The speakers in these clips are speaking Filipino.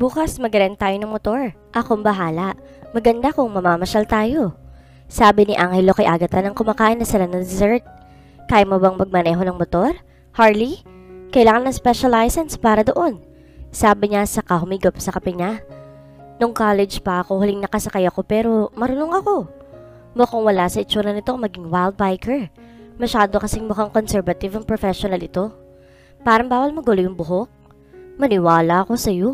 bukas mag-rent tayo ng motor. Akong bahala. Maganda kung mamamasyal tayo. Sabi ni Angelo kay Agatha nang kumakain na sila ng dessert. Kaya mo bang magmaneho ng motor, Harley? Kailangan ng special license para doon. Sabi niya saka humigop sa kape niya. Nung college pa ako, huling nakasakay ako pero marunong ako. Mukhang wala sa itsura nito maging wild biker. Masyado kasing mukhang conservative ang professional ito. Parang bawal magulo yung buhok. Maniwala ako sa'yo.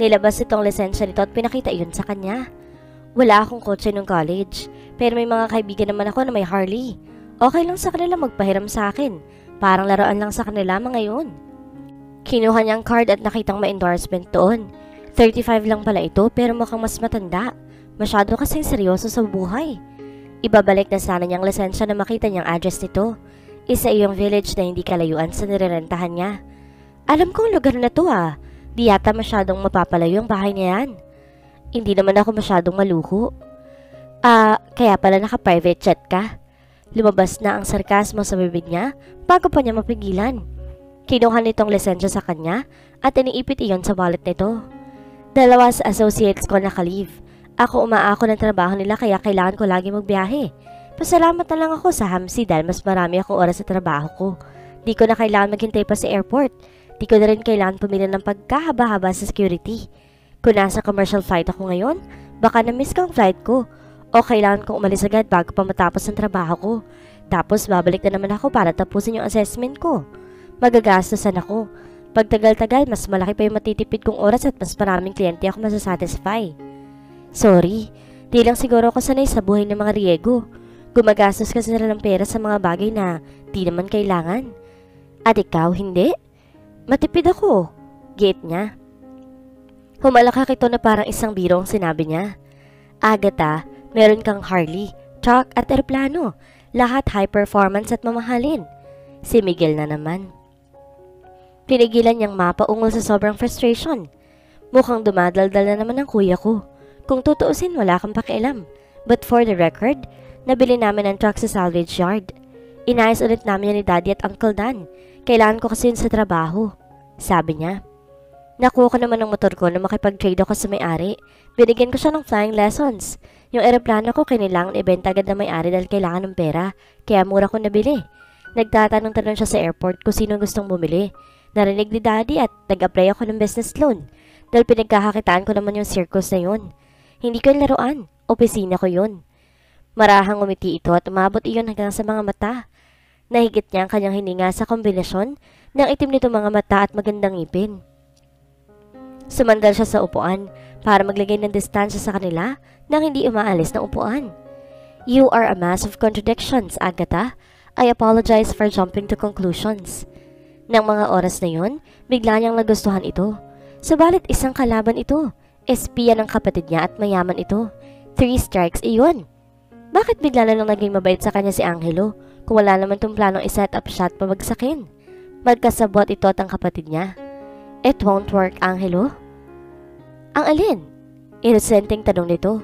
Nilabas itong lisensya nito at pinakita iyon sa kanya. Wala akong kotse nung college, pero may mga kaibigan naman ako na may Harley. Okay lang sa kanila magpahiram sa akin. Parang laruan lang sa kanila mga yun. Kinuha niyang card at nakitang may endorsement doon. 35 lang pala ito pero mukhang mas matanda. Masyado kasing seryoso sa buhay. Ibabalik na sana niyang lisensya na makita niyang address nito. Isa iyong village na hindi kalayuan sa nirerentahan niya. Alam kong lugar na to ah. Di yata masyadong mapapalayo ang bahay niya yan. Hindi naman ako masyadong maluho. Kaya pala naka-private jet ka? Lumabas na ang sarkasmo sa bibig niya bago pa niya mapigilan. Kinuha nitong lisensya sa kanya at iniipit iyon sa wallet nito. Dalawa sa associates ko naka-leave. Ako umaako ng trabaho nila kaya kailangan ko lagi magbiyahe. Pasalamat na lang ako sa Hamsi dahil mas marami akong oras sa trabaho ko. Di ko na kailangan maghintay pa sa airport. Di ko na rin kailangan pumili ng pagkahaba-haba sa security. Kung nasa commercial flight ako ngayon, baka na-miss ko ang flight ko. O kailangan kong umalis agad bago pa matapos ang trabaho ko. Tapos babalik na naman ako para tapusin yung assessment ko. Magagastosan ako. Pag tagal-tagal, mas malaki pa yung matitipid kong oras at mas maraming kliyente ako masasatisfy. Sorry, di lang siguro ako sanay sa buhay ng mga Riego. Gumagastos kasi sila ng pera sa mga bagay na di naman kailangan. At ikaw, hindi? Matipid ako, gate niya. Humalakak ito na parang isang biro ang sinabi niya. Agatha, meron kang Harley, truck at eroplano. Lahat high performance at mamahalin. Si Miguel na naman. Pinigilan niyang mapaungol sa sobrang frustration. Mukhang dumadaldal na naman ang kuya ko. Kung tutuusin, wala kang pakialam. But for the record, nabili namin ang truck sa salvage yard. Inayos ulit namin yan ni Daddy at Uncle Dan. Kailangan ko kasi yun sa trabaho. Sabi niya. Nakuha ko naman ng motor ko na makipag-trade ako sa may-ari. Binigyan ko siya ng flying lessons. Yung eroplano ko kailangan ibenta agad na may-ari dahil kailangan ng pera. Kaya mura ko nabili. Nagtatanong-tanong siya sa airport kung sino gustong bumili. Narinig ni Daddy at nag-apply ako ng business loan. Dahil pinagkakakitaan ko naman yung circus na yun. Hindi ko yung laruan. Opisina ko yun. Marahang umiti ito at umabot iyon hanggang sa mga mata. Nahigit niya ang kanyang hininga sa kombinasyon ng itim nito mga mata at magandang ngipin. Sumandal siya sa upuan para maglagay ng distansya sa kanila nang hindi umaalis ng upuan. You are a mass of contradictions, Agatha. I apologize for jumping to conclusions. Nang mga oras na yun, bigla niyang nagustuhan ito. Subalit isang kalaban ito. Espiya ng kapatid niya at mayaman ito. 3 strikes iyon. Bakit bigla na lang naging mabait sa kanya si Angelo kung wala naman tong planong iset up siya at pabagsakin? Magkasabot ito at ang kapatid niya. It won't work, Angelo? Ang alin? Inosenteng tanong nito.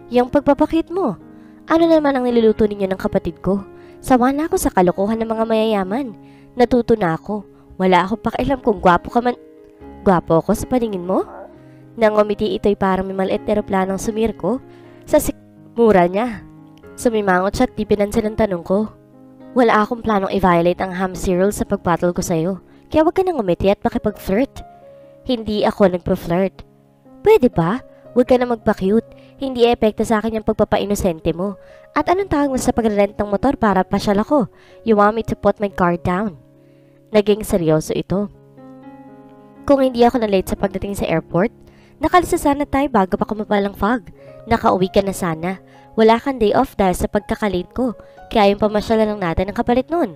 Yung pagpapakit mo. Ano naman ang niluluto ninyo ng kapatid ko? Sawa na ako sa kalokohan ng mga mayayaman. Natuto na ako. Wala akong pakialam kung gwapo ka man. Gwapo ako sa paningin mo? Nang umiti ito'y parang may maliit na eroplanong sumirko sa sikmura niya. Sumimangot siya at di pinansin ang tanong ko. Wala akong planong i-violate ang Hamsi rule sa pag-battle ko sa'yo. Kaya wag ka nang umiti at makipag-flirt. Hindi ako nagpa-flirt. Pwede ba? Huwag ka na magpa-cute. Hindi epekto sa akin yung pagpapa-inosente mo. At anong tawag mo sa pag-rent ng motor para pasyal ako? You want me to put my guard down? Naging seryoso ito. Kung hindi ako na-late sa pagdating sa airport, nakalisa sana tayo bago pa kumapalang fog. Nakauwi ka na sana. Wala kang day off dahil sa pagkakalate ko. Kaya yung pamasyal lang natin ang kapalit nun.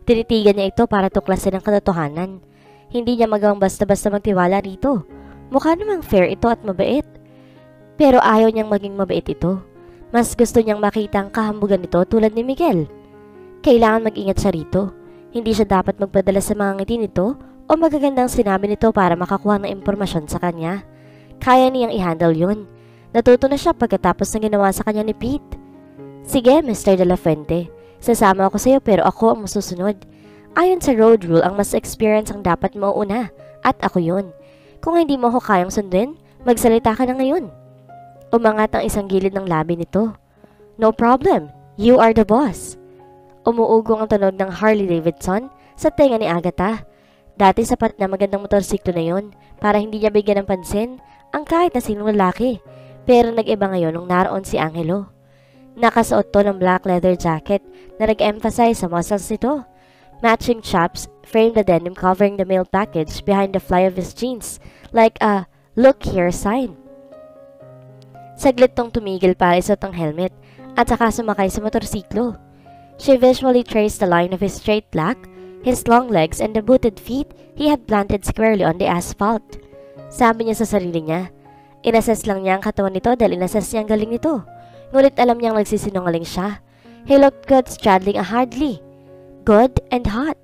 Tinitigan niya ito para tuklasin ang katotohanan. Hindi niya magawang basta-basta magtiwala rito. Mukha namang fair ito at mabait. Pero ayaw niyang maging mabait ito. Mas gusto niyang makita ang kahambugan nito tulad ni Miguel. Kailangan mag-ingat siya rito. Hindi siya dapat magpadala sa mga ngiti nito o magagandang sinabi nito para makakuha ng impormasyon sa kanya. Kaya niyang i-handle yun. Natuto na siya pagkatapos ng ginawa sa kanya ni Pete. Sige, Mr. De La Fuente. Sasama ako sa iyo pero ako ang masusunod. Ayon sa road rule, ang mas experience ang dapat mauuna. At ako yun. Kung hindi mo ako kayang sundin, magsalita ka na ngayon. Umangat ang isang gilid ng labi nito. No problem, you are the boss. Umuugong ang tunog ng Harley Davidson sa tenga ni Agatha. Dati sapat na magandang motorsiklo na yon para hindi niya bigyan ng pansin ang kahit na sinong lalaki. Pero nag-iba ngayon nung naroon si Angelo. Nakasuot to ng black leather jacket na nag-emphasize sa muscles nito. Matching chaps framed the denim covering the mail package behind the fly of his jeans like a look here sign. Saglit tong tumigil para isuot ang helmet at saka sumakay sa motorsiklo. She visually traced the line of his straight back, his long legs and the booted feet he had planted squarely on the asphalt. Sabi niya sa sarili niya, inassess lang niya ang katawan nito dahil inassess niya ang galing nito. Ngunit alam niyang nagsisinungaling siya. He looked good straddling a Harley. Good and hot.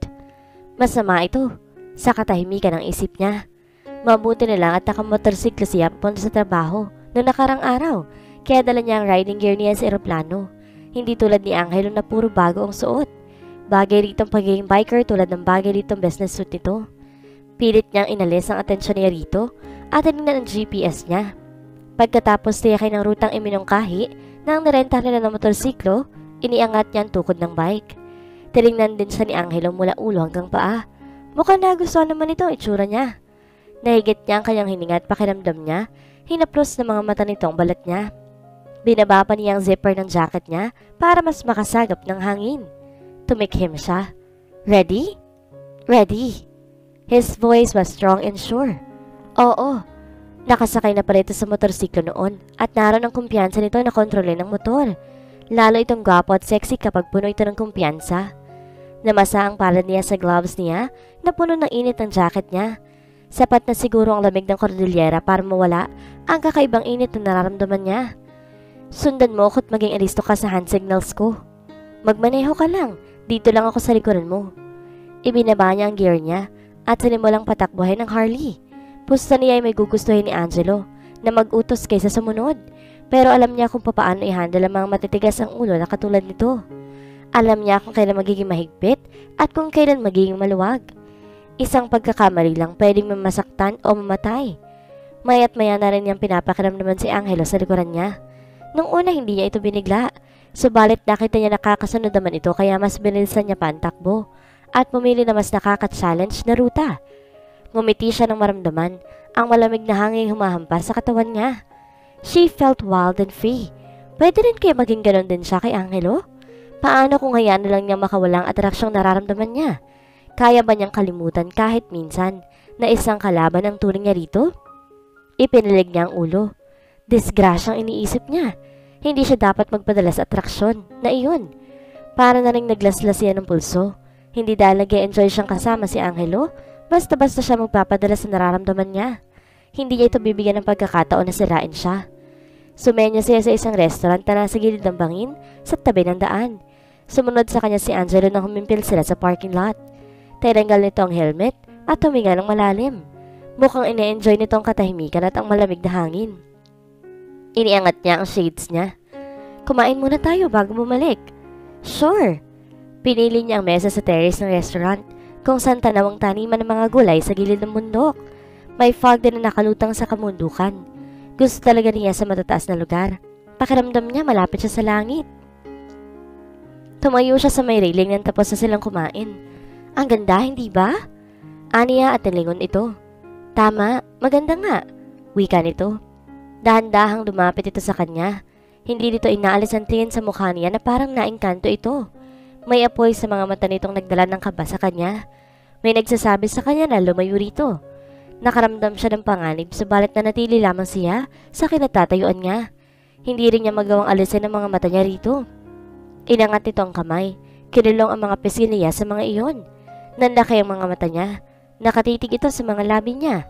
Masama ito. Sa katahimikan ng isip niya. Mabuti na lang at nakamotorsiklo siya papunta sa trabaho noong nakarang araw. Kaya dala niya ang riding gear niya sa eroplano. Hindi tulad ni Angelo na puro bago ang suot. Bagay rito ang pagiging biker tulad ng bagay rito ang business suit nito. Pilit niyang inalis ang atensyon niya rito at tinignan ang GPS niya. Pagkatapos tiyakay ng rutang iminungkahi nang nirenta nila ng motorsiklo, iniangat niya ang tukod ng bike. Tinignan din siya ni Angelo mula ulo hanggang paa. Mukhang nagustuhan naman ito ang itsura niya. Nahigit niya ang kanyang hininga at pakiramdam niya, hinaplos ng mga mata nito ang balat niya. Binaba pa niya ang zipper ng jacket niya para mas makasagap ng hangin. Tumikhim siya. Ready? Ready. His voice was strong and sure. Oo. Nakasakay na pala ito sa motorsiklo noon at naroon ang kumpiyansa nito na kontrolin ng motor. Lalo itong gwapo at sexy kapag puno ito ng kumpiyansa. Namasa ang palad niya sa gloves niya na puno ng init ang jacket niya. Sapat na siguro ang lamig ng Cordillera para mawala ang kakaibang init na nararamdaman niya. Sundan mo ako't maging alisto ka sa hand signals ko. Magmaneho ka lang, dito lang ako sa likuran mo. Ibinaba niya ang gear niya at sinimulang patakbuhin ng Harley. Pusta niya ay may gugustuhin ni Angelo na mag-utos kaysa sumunod. Pero alam niya kung paano i-handle ang mga matitigas ang ulo na katulad nito. Alam niya kung kailan magiging mahigpit at kung kailan magiging maluwag. Isang pagkakamali lang pwedeng mamasaktan o mamatay. Maya't maya na rin niyang pinapakiramdaman si Angelo sa likuran niya. Nung una hindi niya ito binigla. Subalit nakita niya nakakasunod naman ito kaya mas binilisan niya pa ang takbo at pumili na mas nakaka-challenge na ruta. Ngumiti siya ng maramdaman ang malamig na hangin humahampas sa katawan niya. She felt wild and free. Pwede rin kaya maging ganon din siya kay Angelo? Paano kung hayaan na lang niyang makawalang atraksyong nararamdaman niya? Kaya ba niyang kalimutan kahit minsan na isang kalaban ang turing niya rito? Ipinilig niya ang ulo. Disgrasyang iniisip niya. Hindi siya dapat magpadala sa atraksyon na iyon. Para na rin naglaslas siya ng pulso. Hindi dahil nag-enjoy siyang kasama si Angelo, basta-basta siya magpapadala sa nararamdaman niya. Hindi niya ito bibigyan ng pagkakataon na sirain siya. Sumenya siya sa isang restaurant na nasa gilid ng bangin sa tabi ng daan. Sumunod sa kanya si Angelo nang humimpil sila sa parking lot. Tinanggal nito ang helmet at huminga ng malalim. Mukhang ine-enjoy nito ang katahimikan at ang malamig na hangin. Iniangat niya ang shades niya. Kumain muna tayo bago bumalik. Sure. Pinili niya ang mesa sa terrace ng restaurant kung saan tanawang taniman ng mga gulay sa gilid ng bundok. May fog din na nakalutang sa kamundukan. Gusto talaga niya sa matataas na lugar. Pakiramdam niya malapit siya sa langit. Tumayo siya sa may railing nang tapos na silang kumain. Ang ganda, hindi ba? Aniya at nilingon ito. Tama, maganda nga. Wika nito. Dahan-dahang lumapit ito sa kanya. Hindi dito inaalis ang tingin sa mukha niya na parang naengkanto ito. May apoy sa mga mata nitong nagdala ng kaba sa kanya. May nagsasabi sa kanya na lumayo rito. Nakaramdam siya ng panganib subalit na natili lamang siya sa kinatatayuan niya. Hindi rin niya magawang alisin ang mga mata niya rito. Inangat nito ang kamay. Kinulong ang mga pisngi niya sa mga iyon. Nanlaki ang mga mata niya. Nakatitig ito sa mga labi niya.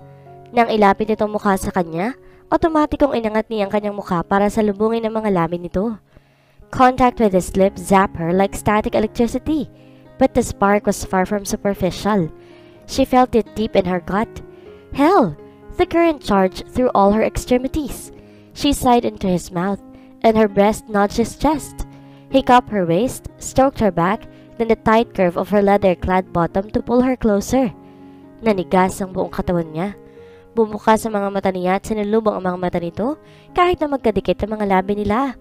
Nang ilapit itong mukha sa kanya, otomatikong inangat niya ang kanyang mukha para salubungin ang mga labi nito. Contact with his lips zapped her like static electricity, but the spark was far from superficial. She felt it deep in her gut. Hell, the current charged through all her extremities. She sighed into his mouth, and her breast nudged his chest. He cupped her waist, stroked her back, then the tight curve of her leather-clad bottom to pull her closer. Nanigas ang buong katawan niya. Bumuka sa mga mata niya at sinalubong ang mga mata nito kahit na magkadikit ang mga labi nila.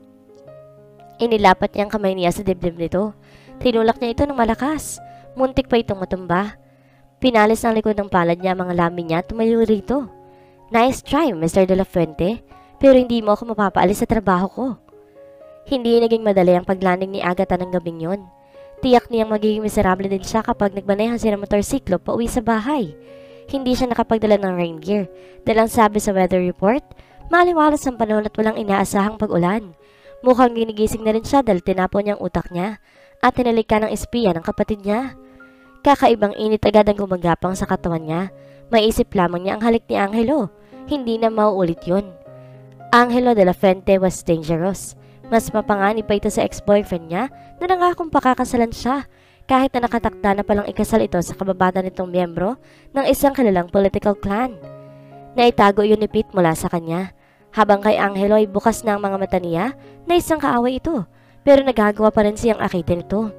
Inilapat niya ang kamay niya sa dibdib nito. Tinulak niya ito ng malakas. Muntik pa itong matumba. Pinalis ang likod ng palad niya ang mga labi niya at tumayo rito. Nice try, Mr. De La Fuente, pero hindi mo ako mapapaalis sa trabaho ko. Hindi naging madali ang paglanding ni Agatha ng gabing yon. Tiyak niyang magiging miserable din siya kapag nagmanehan siya ng motorsiklo pa uwi sa bahay. Hindi siya nakapagdala ng rain gear dahil ang sabi sa weather report, maliwalas ang panahon at walang inaasahang pag-ulan. Mukhang ginigising na rin siya dahil tinapon niya ang utak niya at tinalikan ng espiya ng kapatid niya. Kakaibang init agad ang gumagapang sa katawan niya. Maisip lamang niya ang halik ni Angelo. Hindi na mauulit yun. Angelo de la Fuente was dangerous. Mas mapanganib pa ito sa ex-boyfriend niya na nangakong pakakasalan siya kahit na nakatakda na palang ikasal ito sa kababata nitong miyembro ng isang kilalang political clan. Naitago yun ni Pete mula sa kanya. Habang kay Angelo ay bukas na ang mga mata niya na isang kaaway ito, pero nagagawa pa rin siyang akitin ito.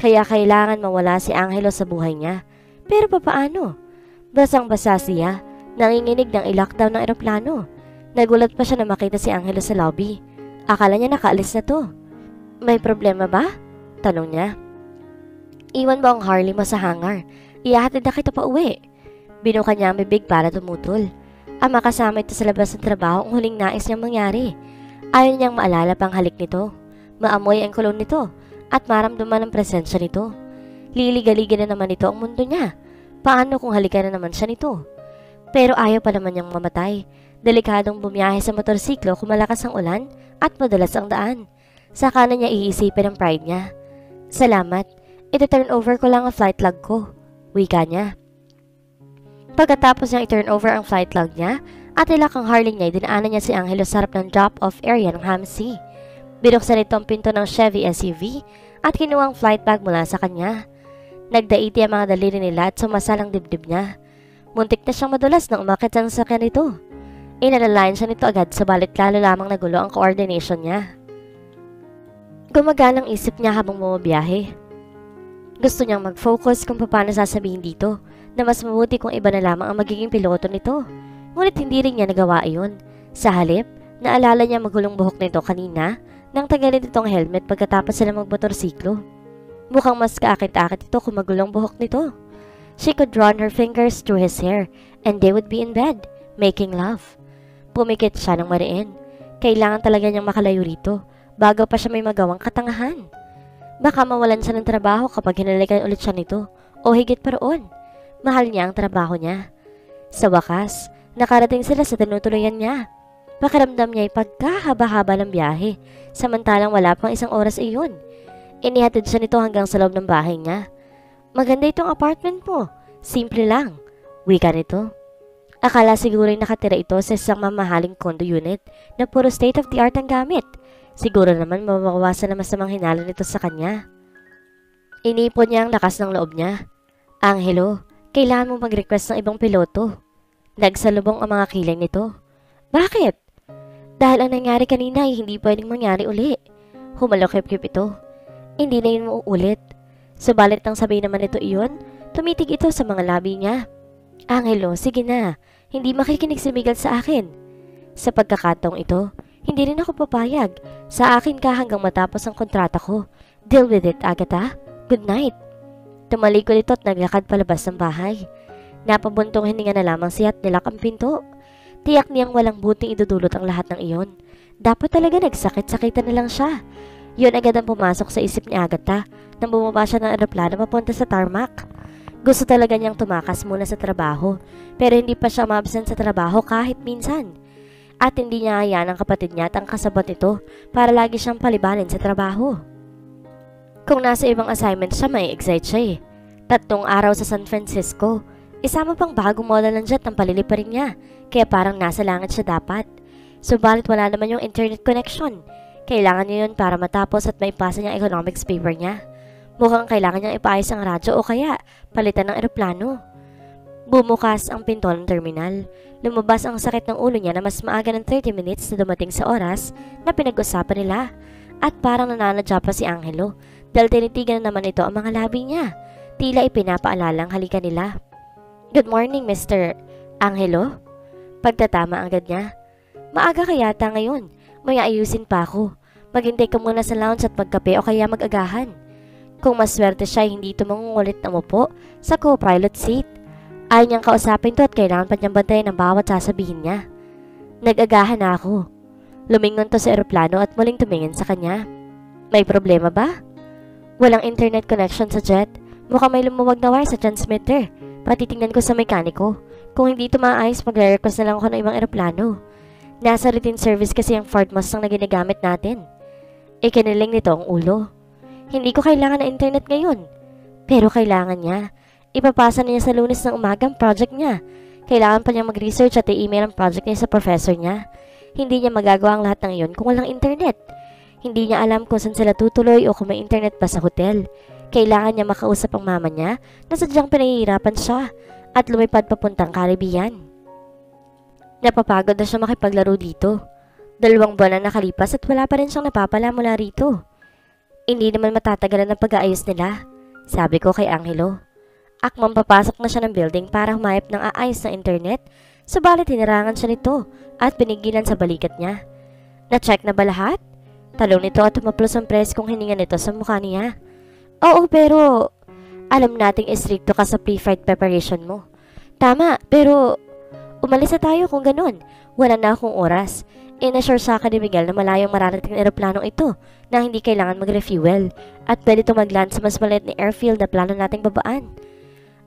Kaya kailangan mawala si Angelo sa buhay niya. Pero papaano? Basang-basa siya, nanginginig ng i-lockdown ng eroplano. Nagulat pa siya na makita si Angelo sa lobby. Akala niya nakaalis na to. May problema ba? Tanong niya. Iwan mo ang Harley mo sa hangar. Ihahatid na kita pa uwi. Binuka niya ang bibig para tumutol. Ang makasama ito sa labas ng trabaho ang huling nais niyang mangyari. Ayaw niyang maalala pang halik nito. Maamoy ang kulon nito at maramdaman ang presensya nito. Liligaligin na naman ito ang mundo niya. Paano kung halikan na naman siya nito? Pero ayaw pa naman niyang mamatay. Delikadong bumiyahe sa motorsiklo kung malakas ang ulan at madalas ang daan. Saka na niya iisipin ang pride niya. Salamat, iti-turn over ko lang ang flight log ko. Wika niya. Pagkatapos niyang i-turn over ang flight log niya at ilak ang Harley niya, dinaanan niya si Angelo sa harap ng drop-off area ng Hamsi. Binuksan ito ang pinto ng Chevy SUV at kinuha ang flight bag mula sa kanya. Nagdaiti ang mga daliri nila at sumasal ang dibdib niya. Muntik na siyang madulas nang umakit ang sakyan nito. Inalalayan siya nito agad sabalit lalo lamang nagulo ang coordination niya. Gumagaan ang isip niya habang bumabiyahe. Gusto niyang mag-focus kung paano sasabihin dito na mas mabuti kung iba na lamang ang magiging piloto nito. Ngunit hindi rin niya nagawa iyon. Sa halip, naalala niya magulong buhok nito kanina nang tagalin itong helmet pagkatapos sila magmotorsiklo. Mukhang mas kaakit-akit ito kung magulong buhok nito. She could run her fingers through his hair and they would be in bed, making love. Pumikit siya ng mariin. Kailangan talaga niyang makalayo rito bago pa siya may magawang katangahan. Baka mawalan siya ng trabaho kapag hinalikan ulit siya nito o higit pa roon. Mahal niya ang trabaho niya. Sa wakas, nakarating sila sa tinutuluyan niya. Pakiramdam niya ay pagkahaba-haba ng biyahe, samantalang wala pang isang oras iyon. Inihatid siya nito hanggang sa loob ng bahay niya. Maganda itong apartment mo. Simple lang. Wika nito. Akala siguro'y nakatira ito sa isang mamahaling condo unit na puro state-of-the-art ang gamit. Siguro naman mabawasan na masamang hinala nito sa kanya. Inipon niya ang lakas ng loob niya. Angelo, kailangan mo mag-request ng ibang piloto. Nagsalubong ang mga kilay nito. Bakit? Dahil ang nangyari kanina ay hindi pwedeng mangyari uli. Humalokip-kip ito. Hindi na yun mauulit. Subalit nang sabihin naman ito iyon, tumitig ito sa mga labi niya. Angelo, sige na. Hindi makikinig si Miguel sa akin. Sa pagkakataong ito, hindi rin ako papayag. Sa akin ka hanggang matapos ang kontrata ko. Deal with it, Agatha. Good night. Tumalikod ito at naglakad palabas ng bahay. Napabuntong hininga na lamang siya at nilak ang pinto. Tiyak niyang walang buting idudulot ang lahat ng iyon. Dapat talaga nagsakit-sakitan na lang siya. Yun agad ang pumasok sa isip ni Agatha nang bumaba siya ng eroplano papunta sa tarmac. Gusto talaga niyang tumakas muna sa trabaho pero hindi pa siya ma-absent sa trabaho kahit minsan. At hindi niya hayaan ang kapatid niya at ang kasabot nito para lagi siyang palibanin sa trabaho. Kung nasa ibang assignment siya, may excite siya eh. 3 araw sa San Francisco. Isama pang bagong model ng jet ang paliliparin niya, kaya parang nasa langit siya dapat. Subalit wala naman yung internet connection. Kailangan niya yun para matapos at maipasa niyang economics paper niya. Mukhang kailangan niyang ipaayos ang radyo o kaya palitan ng eroplano. Bumukas ang pinto ng terminal. Lumabas ang sakit ng ulo niya na mas maaga ng 30 minutes na dumating sa oras na pinag-usapan nila. At parang nananadya pa si Angelo dahil tinitigan na naman ito ang mga labi niya. Tila ipinapaalala ang halikan nila. Good morning, Mr. Angelo. Pagtatama agad niya. Maaga ka yata ngayon. May ayusin pa ako. Maghintay ka muna sa lounge at magkape o kaya mag-agahan. Kung maswerte siya, hindi ito mangungulit na umupo sa co-pilot seat. Ayaw niyang kausapin to at kailangan pa niyang bantayan ang bawat sasabihin niya. Nag-agahan na ako. Lumingon to sa eroplano at muling tumingin sa kanya. May problema ba? Walang internet connection sa jet. Mukhang may lumuwag na wire sa transmitter. Patitingnan ko sa mekaniko. Kung hindi ito maayos, magre-request na lang ako ng ibang eroplano. Nasa routine service kasi ang Ford Mustang na ginagamit natin. Ikiniling nito ang ulo. Hindi ko kailangan ng internet ngayon. Pero kailangan niya. Ipapasa na niya sa Lunes ng umaga ang project niya. Kailangan pa niya mag-research at i-email ang project niya sa professor niya. Hindi niya magagawa ang lahat ng iyon kung walang internet. Hindi niya alam kung saan sila tutuloy o kung may internet pa sa hotel. Kailangan niya makausap ang mama niya na sadyang pinahihirapan siya at lumipad papuntang Caribbean. Napapagod na siya makipaglaro dito. 2 buwan na nakalipas at wala pa rin siyang napapala mula rito. Hindi naman matatagalan ang pag-aayos nila, sabi ko kay Angelo. Akmang papasok na siya ng building para humayap ng aayos ng internet, subalit hinarangan siya nito at pinigilan sa balikat niya. Na-check na ba lahat? Talong nito at tumaplos ang preskong hininga nito sa mukha niya. Oo, pero alam nating istrikto ka sa pre-flight preparation mo. Tama, pero umalis na tayo kung ganun. Wala na akong oras. Inassure sa akin ni Miguel na malayong mararating na eroplanong ito na hindi kailangan mag-refuel at pwede itong mag-land sa mas maliit na airfield na plano nating babaan.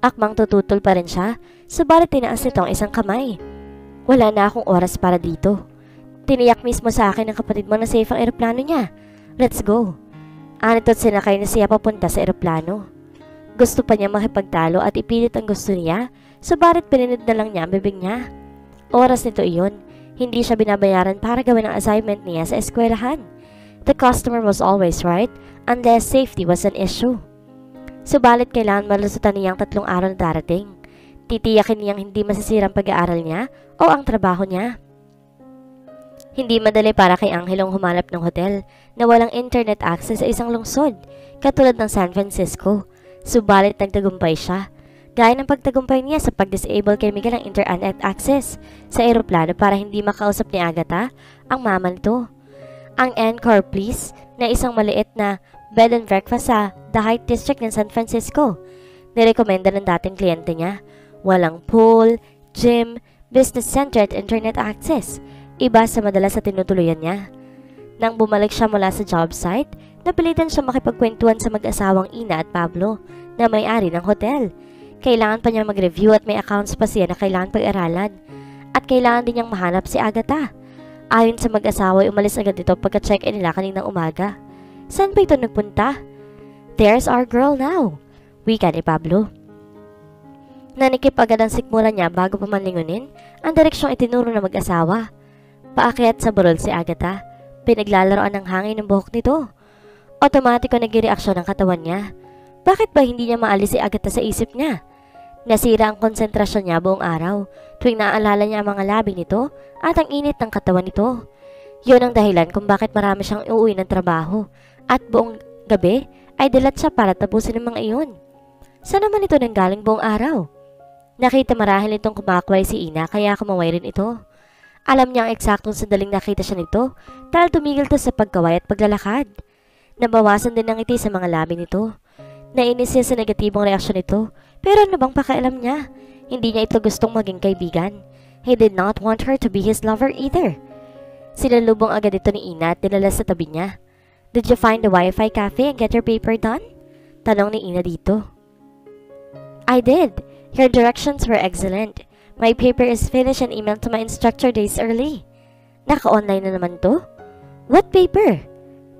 Akmang tututol pa rin siya, subalit tinaas nito ang isang kamay. Wala na akong oras para dito. Tiniyak mismo sa akin ng kapatid mo na safe ang eroplano niya. Let's go. Anito't sinakay na siya papunta sa eroplano. Gusto pa niya makipagtalo at ipilit ang gusto niya, subalit pininid na lang niya ang bibig niya. Oras nito iyon. Hindi siya binabayaran para gawin ang assignment niya sa eskwelahan. The customer was always right unless safety was an issue. Subalit kailangan malusutan niyang 3 araw na darating. Titiyakin niyang hindi masisirang pag-aaral niya o ang trabaho niya. Hindi madali para kay Angelong humanap ng hotel na walang internet access sa isang lungsod, katulad ng San Francisco. Subalit nagtagumpay siya. Gaya ng pagtagumpay niya sa pag-disable kay Miguel ang internet access sa eroplano para hindi makausap ni Agatha ang mama nito. Ang Encore Place na isang maliit na bed and breakfast sa The Heights District ng San Francisco. Nirekomenda ng dating kliyente niya. Walang pool, gym, business center at internet access. Iba sa madalas sa tinutuluyan niya. Nang bumalik siya mula sa job site, napilitan siya makipagkwentuhan sa mag-asawang Ina at Pablo na may-ari ng hotel. Kailangan pa niya mag-review at may accounts pa siya na kailangan pag-aralan. At kailangan din niyang mahanap si Agatha. Ayon sa mag-asawa ay umalis agad ito pagka-check-in nila kaninang umaga. Saan ba ito nagpunta? There's our girl now, wika ni Pablo. Nanikip agad ang sikmura niya bago pa manlingunin ang direksyong itinuro ng mag-asawa. Paakyat sa burol si Agatha. Pinaglalaroan ng hangin ng buhok nito. Otomatiko nag-reaksyon ang katawan niya. Bakit ba hindi niya maalis si Agatha sa isip niya? Nasira ang konsentrasyon niya buong araw tuwing naaalala niya ang mga labi nito at ang init ng katawan nito. Yun ang dahilan kung bakit marami siyang uuwi ng trabaho at buong gabi ay dilat siya para tapusin ang mga iyon. Saan naman ito nanggaling buong araw? Nakita marahil itong kumakway si Ina kaya kumaway rin ito. Alam niya ang eksaktong sandaling nakita siya nito dahil tumigil to sa pagkaway at paglalakad. Nabawasan din ang ngiti sa mga labi nito. Nainis siya sa negatibong reaksyon nito, pero ano bang pakialam niya? Hindi niya ito gustong maging kaibigan. He did not want her to be his lover either. Sinalubong agad ito ni Ina at dinala sa tabi niya. Did you find the Wi-Fi cafe and get your paper done? Tanong ni Ina dito. I did. Your directions were excellent. My paper is finished and emailed to my instructor days early. Naka-online na naman to? What paper?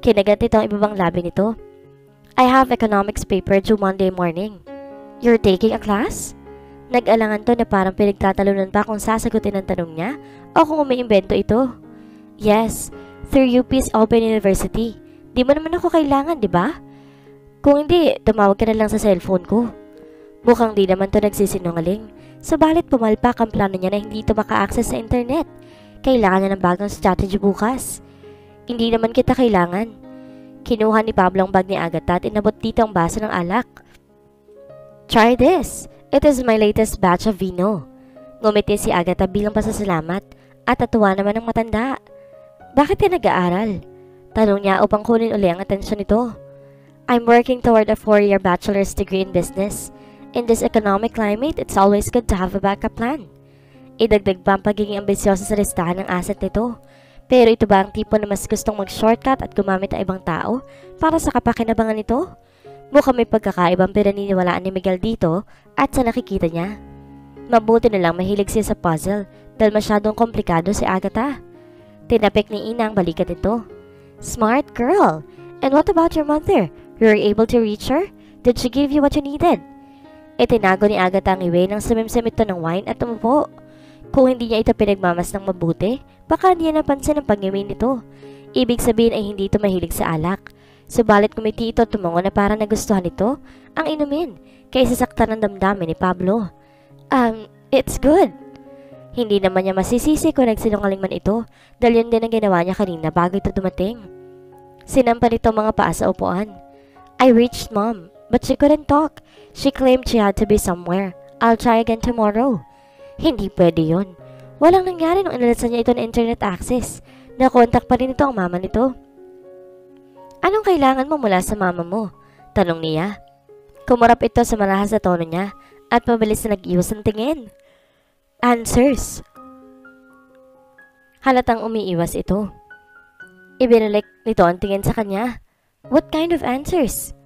Kinagat nito ang ibabang labi nito. I have economics paper due Monday morning. You're taking a class? Nag-alangan to na parang pinagtatalunan pa kung sasagutin ang tanong niya o kung umiimbento ito. Yes, through UP's Open University. Di mo naman ako kailangan, di ba? Kung hindi, tumawag ka na lang sa cellphone ko. Mukhang di naman to nagsisinungaling. Subalit pumalpak ang plano niya na hindi ito maka-access sa internet. Kailangan niya ng bagong strategy bukas. Hindi naman kita kailangan. Kinuha ni Pablo ang bag ni Agatha at inabot dito ang baso ng alak. Try this. It is my latest batch of vino. Ngumiti si Agatha bilang pasasalamat at natuwa naman ang matanda. Bakit ka nag-aaral? Tanong niya upang kunin uli ang atensyon nito. I'm working toward a 4-year bachelor's degree in business. In this economic climate, it's always good to have a backup plan. Idagdag pa ang pagiging ambisyoso sa listahan ng asset nito. Pero ito ba ang tipo na mas gustong mag-shortcut at gumamit ng ibang tao para sa kapakinabangan nito? Mukhang may pagkakaibang pinaniniwalaan ni Miguel dito at sa nakikita niya. Mabuti na lang mahilig siya sa puzzle dahil masyadong komplikado si Agatha. Tinapik ni Ina ang balikat nito. Smart girl! And what about your mother? You were able to reach her? Did she give you what you needed? Itinago ni Agatha ang iwi ng sumimsim ito ng wine at umupo. Kung hindi niya ito pinagmamas ng mabuti, baka hindi niya napansin ang pag-iwi nito. Ibig sabihin ay hindi ito mahilig sa alak. Subalit kumiti ito tumungo na parang nagustuhan nito ang inumin kaysa saktan ng damdamin ni Pablo. It's good. Hindi naman niya masisisi kung nagsinungaling man ito dahil yun din ang ginawa niya kanina bago ito dumating. Sinampan ito mga paa sa upuan. I reached Mom, but she couldn't talk. She claimed she had to be somewhere. I'll try again tomorrow. Hindi pwede yun. Walang nangyari nung inalasan niya ito ng internet access. Nakontak pa rin ito ang mama nito. Anong kailangan mo mula sa mama mo? Tanong niya. Kumarap ito sa marahas na tono niya at mabilis na nag-iwas ng tingin. Answers. Halatang umiiwas ito. Ibinalik nito ang tingin sa kanya. What kind of answers?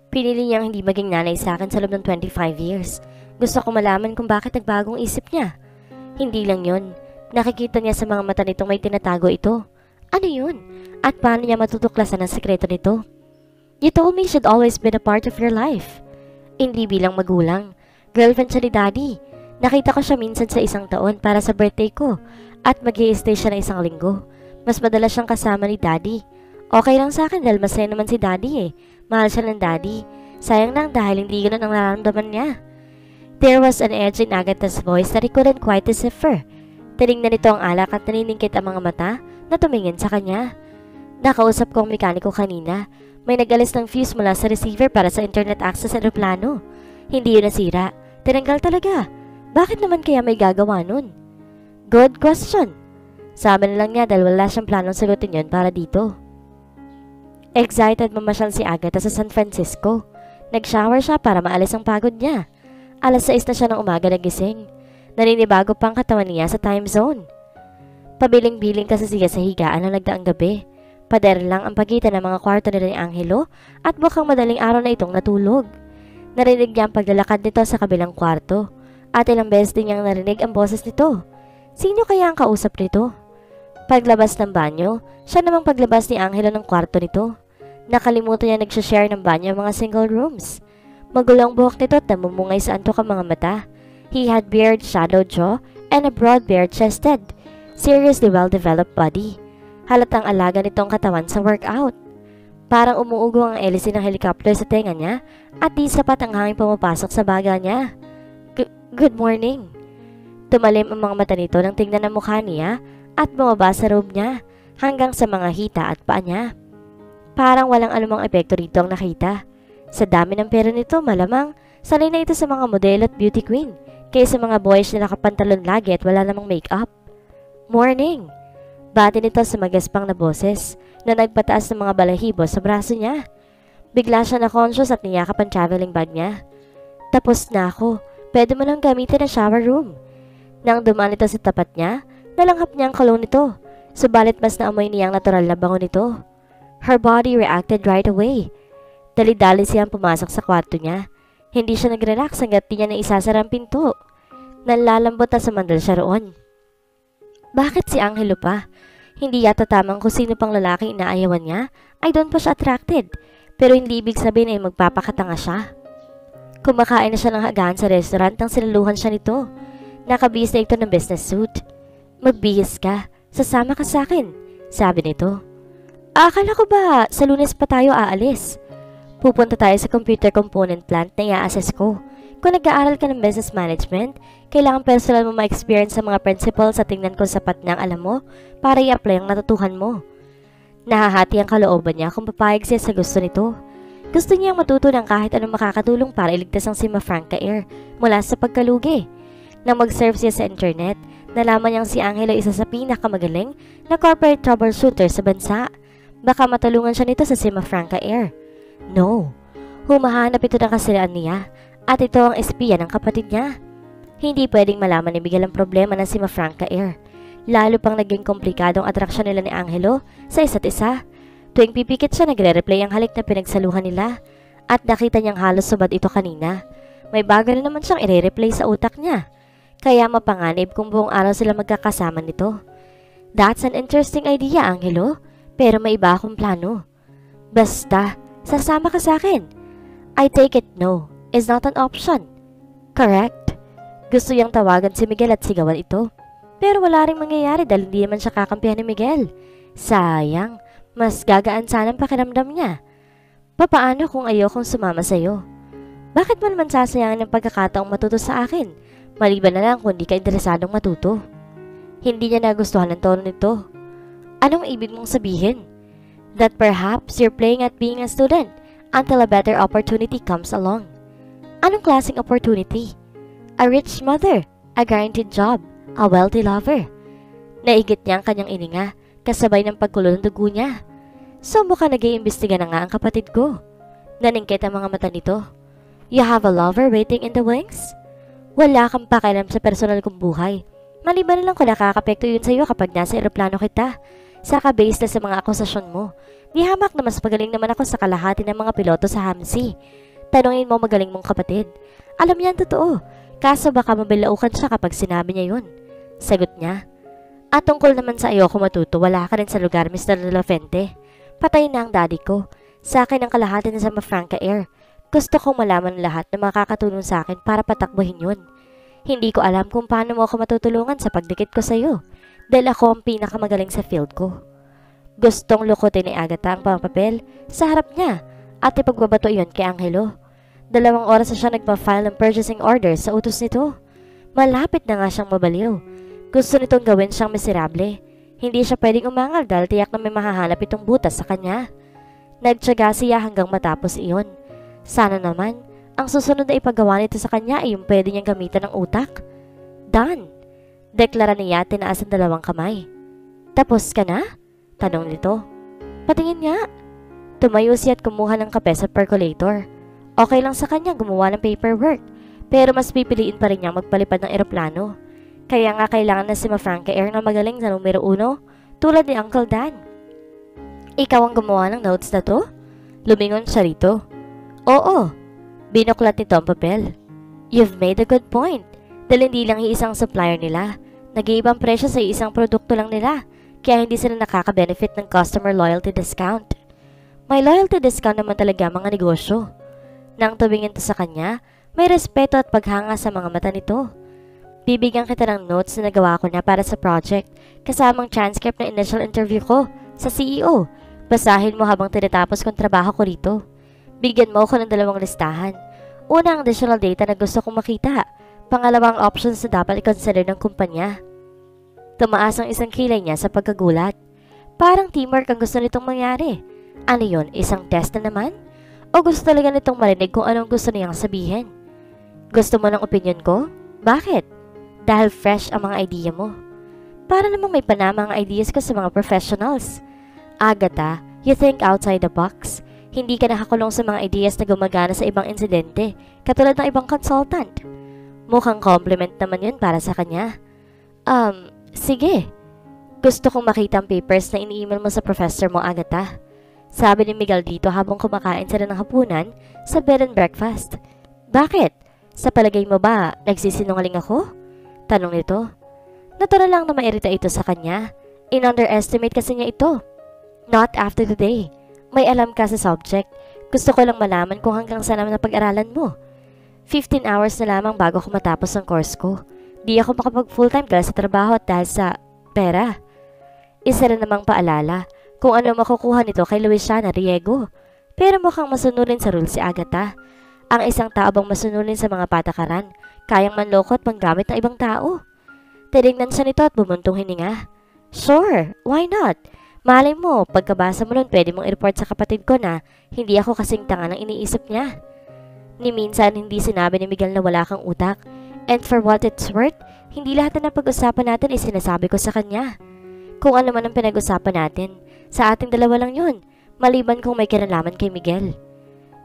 Pinili niyang hindi maging nanay sa akin sa loob ng 25 years. Gusto ko malaman kung bakit nagbagong isip niya. Hindi lang yun. Nakikita niya sa mga mata nitong may tinatago ito. Ano yun? At paano niya matutuklasan ang sekreto nito? You told me she'd always been a part of your life. Hindi bilang magulang. Girlfriend siya ni Daddy. Nakita ko siya minsan sa isang taon para sa birthday ko. At mag-i-stay siya na isang linggo. Mas madalas siyang kasama ni Daddy. Okay lang sa akin dahil masaya naman si Daddy eh. Mahal siya ng Daddy. Sayang lang dahil hindi ganun ang nararamdaman niya. There was an edge in Agatha's voice that he couldn't quite decipher. Tinignan nito ang alak at naniningkit ang mga mata na tumingin sa kanya. Nakausap ko ang mekaniko kanina. May nag-alis ng fuse mula sa receiver para sa internet access sa aeroplano. Hindi yun nasira. Tinanggal talaga. Bakit naman kaya may gagawa nun? Good question. Sabi na lang niya dahil wala siyang planong sagutin yun para dito. Excited mamasyal si Agatha sa San Francisco. Nag-shower siya para maalis ang pagod niya. Alas 6 na siya ng umaga nagising. Naninibago pa ang katawan niya sa time zone. Pabiling-biling kasi siya sa higaan na nagdaang gabi. Pader lang ang pagitan ng mga kwarto nila ni Angelo at mukhang madaling araw na itong natulog. Narinig niya ang paglalakad nito sa kabilang kwarto at ilang beses din niyang narinig ang boses nito. Sino kaya ang kausap nito? Paglabas ng banyo, siya namang paglabas ni Angelo ng kwarto nito. Nakalimutan niya nagsashare ng banyo ang mga single rooms. Magulong buhok nito at namumungay sa antok ang mga mata. He had beard, shadow jaw, and a broad bare-chested, seriously well-developed body. Halatang alaga nitong katawan sa workout. Parang umuugong ang elisi ng helicopter sa tenga niya at di sapat ang hangin pumapasok sa baga niya. Good morning. Tumalim ang mga mata nito nang tingnan ang mukha niya at bumaba sa robe niya hanggang sa mga hita at paa niya. Parang walang anumang epekto rito ang nakita. Sa dami ng pera nito, malamang sanay na ito sa mga modelo at beauty queen kaysa mga boys na nakapantalon lagi at wala namang makeup. Morning! Bati nito sa magaspang na boses na nagpataas ng mga balahibo sa braso niya. Bigla siya na-conscious at niyakap ang traveling bag niya. Tapos na ako. Pwede mo nang gamitin ang shower room. Nang dumaan ito sa tapat niya, nalanghap niya ang cologne nito. Subalit mas naamoy niya ang natural na bango nito. Her body reacted right away. Dali-dali siyang pumasok sa kwarto niya. Hindi siya nag-relax hanggat di niya na isasara ang pinto. Nalalambot na sumandal siya roon. Bakit si Angelo pa? Hindi yata tamang kung sino pang lalaki inaayawan niya ay doon pa siya attracted. Pero hindi ibig sabihin ay magpapakatanga siya. Kumakain na siya ng hagaan sa restaurant nang sinaluhan siya nito. Nakabihis na ito ng business suit. Magbihis ka. Sasama ka sa akin, sabi nito. Akala ko ba sa Lunes pa tayo aalis? Pupunta tayo sa computer component plant na i-assess ko. Kung nag-aaral ka ng business management, kailangan personal mo ma-experience sa mga principles at tingnan kung sapat na ang alam mo para i-apply ang natutuhan mo. Nahahati ang kalooban niya kung papayag siya sa gusto nito. Gusto niyang matuto ng kahit anong makakatulong para iligtas ang si Franca Air mula sa pagkalugi. Nang mag-surf siya sa internet, nalaman niyang si Angelo isa sa pinakamagaling na corporate troubleshooter sa bansa. Baka matulungan siya nito sa Sima Franca Air. No, humahanap ito ng kasilaan niya at ito ang espiya ng kapatid niya. Hindi pwedeng malaman ni Miguel ang problema ng Sima Franca Air. Lalo pang naging komplikadong atraksyon nila ni Angelo sa isa't isa. Tuwing pipikit siya, nagre-replay ang halik na pinagsaluhan nila at nakita niyang halos subad ito kanina. May bago na naman siyang i-replay sa utak niya. Kaya mapanganib kung buong araw sila magkakasama nito. That's an interesting idea, Angelo. Pero may iba akong plano. Basta, sasama ka sa akin. I take it no is not an option. Correct? Gusto niyang tawagan si Miguel at sigawan ito. Pero wala ring mangyayari dahil hindi naman siya kakampihan ni Miguel. Sayang, mas gagaan sana ang pakiramdam niya. Papaano kung ayokong sumama sa'yo? Bakit mo naman sasayangin ang pagkakataong matuto sa akin? Maliban na lang kung di ka interesadong matuto. Hindi niya nagustuhan ang tono nito. Anong ibig mong sabihin? That perhaps you're playing at being a student until a better opportunity comes along. Anong klaseng opportunity? A rich mother, a guaranteed job, a wealthy lover. Naigit niya ang kanyang ininga kasabay ng pagkulo ng dugo niya. So mukhang nag-iimbestiga na nga ang kapatid ko. Naningkit ang mga mata nito. You have a lover waiting in the wings? Wala kang pakialam sa personal kong buhay. Maliban na lang kung nakakapekto yun sa'yo kapag nasa eroplano kita. Saka based na sa mga akusasyon mo. Di hamak na mas magaling naman ako sa kalahati ng mga piloto sa Hamsi. Tanungin mo magaling mong kapatid. Alam niya ang totoo. Kaso baka mabilaukan siya kapag sinabi niya yun. Sagot niya. At tungkol naman sa ayoko matuto, wala ka rin sa lugar, Mr. De La Fuente. Patay na ang daddy ko. Sa akin ang kalahati na sa Mafranca Air. Gusto kong malaman lahat na makakatulong sa akin para patakbuhin yun. Hindi ko alam kung paano mo ako matutulungan sa pagdikit ko sa iyo. Dahil ako ang pinakamagaling sa field ko. Gustong lukutin ni Agatha ang papel sa harap niya at ipagbabato iyon kay Angelo. 2 oras na siya nagpa-file ng purchasing order sa utos nito. Malapit na nga siyang mabaliw. Gusto nitong gawin siyang miserable. Hindi siya pwedeng umangal dahil tiyak na may mahahanap itong butas sa kanya. Nagtiyaga siya hanggang matapos iyon. Sana naman, ang susunod na ipagawa nito sa kanya ay yung pwede niyang gamitan ng utak. Done! Deklara niya tinaas ang 2 kamay. Tapos ka na? Tanong nito. Patingin nga. Tumayo siya at kumuha ng kape sa percolator. Okay lang sa kanya gumawa ng paperwork, pero mas pipiliin pa rin niyang magpalipad ng eroplano. Kaya nga kailangan na si Mafranca Air na magaling sa numero 1, tulad ni Uncle Dan. Ikaw ang gumawa ng notes na to? Lumingon siya rito. Oo, binuklat nito ang papel. You've made a good point. Dahil hindi lang iisang supplier nila. Nag-iibang presyo sa isang produkto lang nila, kaya hindi sila nakaka-benefit ng customer loyalty discount. May loyalty discount naman talaga mga negosyo. Nang tumingin to sa kanya, may respeto at paghanga sa mga mata nito. Bibigyan kita ng notes na nagawa ko na para sa project, kasamang transcript ng initial interview ko sa CEO. Basahin mo habang tinatapos kong trabaho ko rito. Bigyan mo ako ng 2 listahan. Una, ang additional data na gusto kong makita. Pangalawang options na dapat i-consider ng kumpanya. Tumaas ang isang kilay niya sa pagkagulat. Parang teamwork ang gusto nitong mangyari. Ano yon? Isang test na naman? O gusto talaga nitong marinig kung anong gusto niyang sabihin? Gusto mo ng opinion ko? Bakit? Dahil fresh ang mga idea mo. Para namang may panama ang ideas ko sa mga professionals. Agatha, you think outside the box. Hindi ka nakakulong sa mga ideas na gumagana sa ibang insidente, katulad ng ibang consultant. Mukhang compliment naman yun para sa kanya. Sige. Gusto kong makita ang papers na ini-email mo sa professor mo, Agatha. Sabi ni Miguel dito habang kumakain sila ng hapunan sa bed and breakfast. Bakit? Sa palagay mo ba, nagsisinungaling ako? Tanong nito. Natural lang na mairita ito sa kanya. In-underestimate kasi niya ito. Not after today. May alam ka sa subject. Gusto ko lang malaman kung hanggang saan naman napag-aralan mo. 15 hours na lamang bago ako matapos ang course ko. Di ako makapag full-time dahil sa trabaho at dahil sa pera. Isa na namang paalala kung ano makukuha nito kay Luisiana Riego. Pero mukhang masunurin sa rule si Agatha. Ang isang tao bang masunurin sa mga patakaran, kayang manloko at manggamit ng ibang tao? Tinignan siya nito at bumuntong hininga. Sure, why not? Malay mo, pagkabasa mo nun pwede mong i-report sa kapatid ko na hindi ako kasing tanga ng iniisip niya. Ni minsan hindi sinabi ni Miguel na wala kang utak. And for what it's worth, hindi lahat na napag-usapan natin ay sinasabi ko sa kanya. Kung ano man ang pinag-usapan natin, sa ating dalawa lang yun, maliban kung may kinalaman kay Miguel.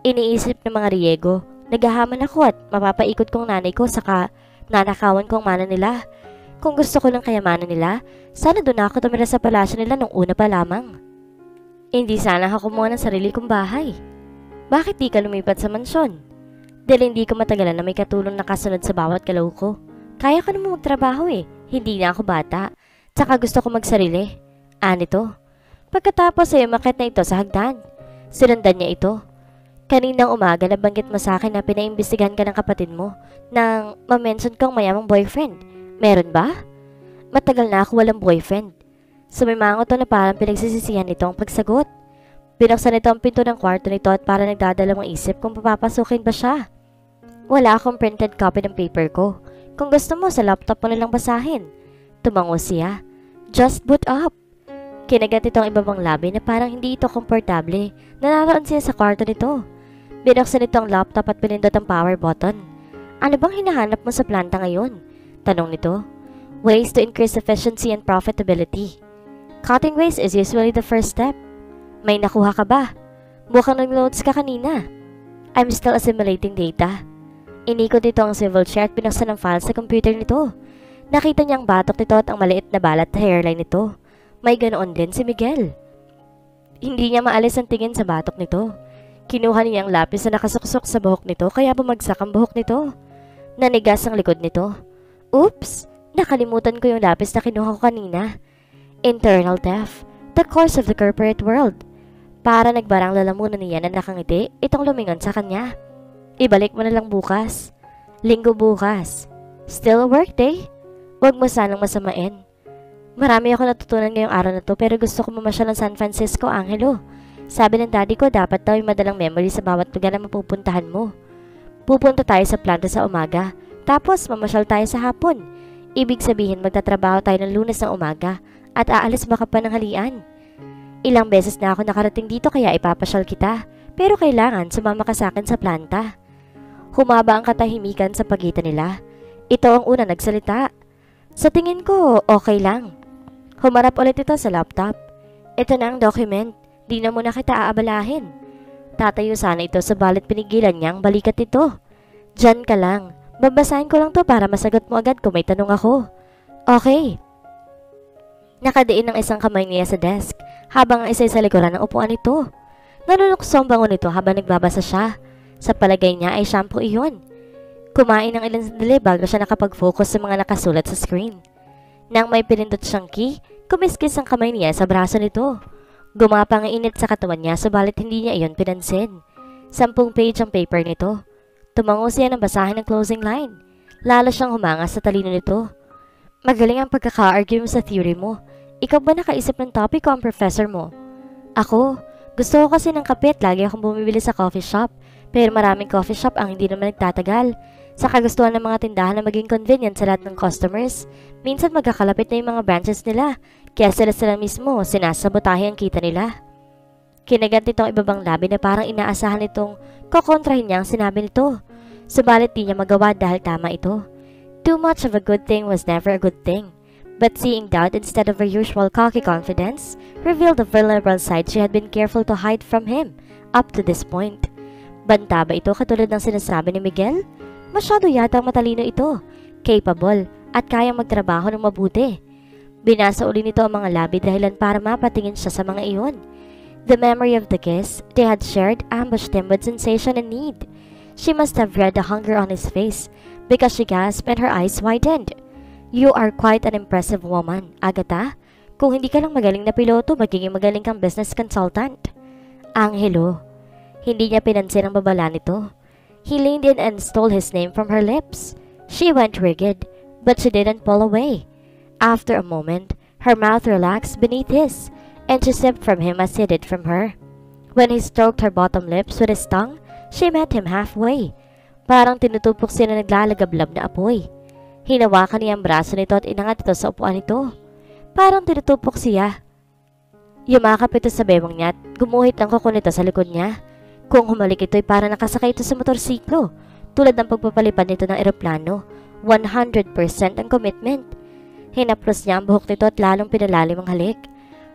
Iniisip ng mga Riego, naghahaman ako at mapapaikot kong nanay ko saka nanakawan kong mana nila. Kung gusto ko ng kayamanan nila, sana doon ako tumira sa palasyo nila nung una pa lamang. Hindi sana ako kumuha ng sarili kong bahay. Bakit di ka lumipat sa mansyon? Dahil hindi ko matagalan na may katulong na kasunod sa bawat galaw ko. Kaya ko naman magtrabaho hindi na ako bata. Tsaka gusto ko magsarili. Anito. Pagkatapos ay umakyat na ito sa hagdan. Sinundan niya ito. Kaninang umaga nabanggit mo sa akin na pinaimbestigahan ka ng kapatid mo nang ma-mention kang mayamang boyfriend. Meron ba? Matagal na ako walang boyfriend. Sumimango to na parang pinagsisisihan nito ang pagsagot. Binuksan nito ang pinto ng kwarto nito at parang nagdadalawang isip kung papapasukin ba siya. Wala akong printed copy ng paper ko. Kung gusto mo, sa laptop mo nalang basahin. Tumango siya. Just boot up. Kinagat itong ibabang labi na parang hindi ito komportable. Nanaroon siya sa kwarto nito. Binuksan ito ang laptop at pinindot ang power button. Ano bang hinahanap mo sa planta ngayon? Tanong nito. Ways to increase efficiency and profitability. Cutting waste is usually the first step. May nakuha ka ba? Mukhang nag-notes ka kanina. I'm still assimilating data. Inikot ito ang swivel chair at binuksan ang file sa computer nito. Nakita niyang batok nito at ang maliit na balat na hairline nito. May ganoon din si Miguel. Hindi niya maalis ang tingin sa batok nito. Kinuha niya ang lapis na nakasuksok sa buhok nito kaya bumagsak ang buhok nito. Nanigas ang likod nito. Oops! Nakalimutan ko yung lapis na kinuha ko kanina. Internal theft. The course of the corporate world. Para nagbarang lalamunan niya na nakangiti, itong lumingon sa kanya. Ibalik mo na lang bukas. Linggo bukas. Still a work day? Huwag mo sanang masamain. Marami ako natutunan ngayong araw na to pero gusto ko mamasyal ng San Francisco, Angelo. Sabi ng daddy ko dapat daw may madalang memory sa bawat lugar na mapupuntahan mo. Pupunta tayo sa planta sa umaga, tapos mamasyal tayo sa hapon. Ibig sabihin magtatrabaho tayo ng Lunes ng umaga at aalis baka pa ng halian. Ilang beses na ako nakarating dito kaya ipapasyal kita, pero kailangan sumama ka sa akin sa planta. Humaba ang katahimikan sa pagitan nila. Ito ang una nagsalita. Sa tingin ko, okay lang. Humarap ulit ito sa laptop. Ito na ang document. Di na muna kita aabalahin. Tatayo sana ito sabalit pinigilan niya ang balikat nito. Diyan ka lang. Babasahin ko lang to para masagot mo agad kung may tanong ako. Okay. Nakadiin ang isang kamay niya sa desk habang ang isa sa likuran ng upuan nito. Nalulukso ang bango nito habang nagbabasa siya. Sa palagay niya ay shampoo iyon. Kumain ng ilang sandali bago siya nakapag-focus sa mga nakasulat sa screen. Nang may pinindot siyang key, kumiskis ang kamay niya sa braso nito. Gumapang ang init sa katawan niya subalit hindi niya iyon pinansin. 10 page ang paper nito. Tumango siya ng basahin ng closing line. Lalo siyang humanga sa talino nito. Magaling ang pagkaka-argue mo sa theory mo. Ikaw ba nakaisip ng topic o ang professor mo? Ako, gusto ko kasi ng kape at lagi akong bumibili sa coffee shop. Pero maraming coffee shop ang hindi naman nagtatagal. Sa kagustuhan ng mga tindahan na maging convenient sa lahat ng customers, minsan magkakalapit na yung mga branches nila, kaya sila mismo sinasabotahe ang kita nila. Kinagat nitong ibabang labi na parang inaasahan nitong kokontrahin niya ang sinabi nito. Subalit di niya magawa dahil tama ito. Too much of a good thing was never a good thing. But seeing doubt instead of her usual cocky confidence revealed the vulnerable side she had been careful to hide from him up to this point. Banta ba ito katulad ng sinasabi ni Miguel? Masyado yatang matalino ito, capable, at kayang magtrabaho ng mabuti. Binasa uli nito ang mga labi dahilan para mapatingin siya sa mga iyon. The memory of the kiss they had shared ambushed him with sensation and need. She must have read the hunger on his face because she gasped and her eyes widened. You are quite an impressive woman, Agatha. Kung hindi ka lang magaling na piloto, magiging magaling kang business consultant. Angelo. Hindi niya pinansin ang babala nito. He leaned in and stole his name from her lips. She went rigid, but she didn't pull away. After a moment, her mouth relaxed beneath his, and she sipped from him as he did from her. When he stroked her bottom lips with his tongue, she met him halfway. Parang tinutupok siya na naglalagablab na apoy. Hinawakan niya ang braso nito at inangat ito sa upuan nito. Parang tinutupok siya. Yumakap ito sa bewang niya at gumuhit ng kuko nito sa likod niya. Kung humalik ito'y para nakasakay ito sa motorsiklo, tulad ng pagpapalipad nito ng eroplano, 100% ang commitment. Hinaplos niya ang buhok nito at lalong pinalalim ang halik.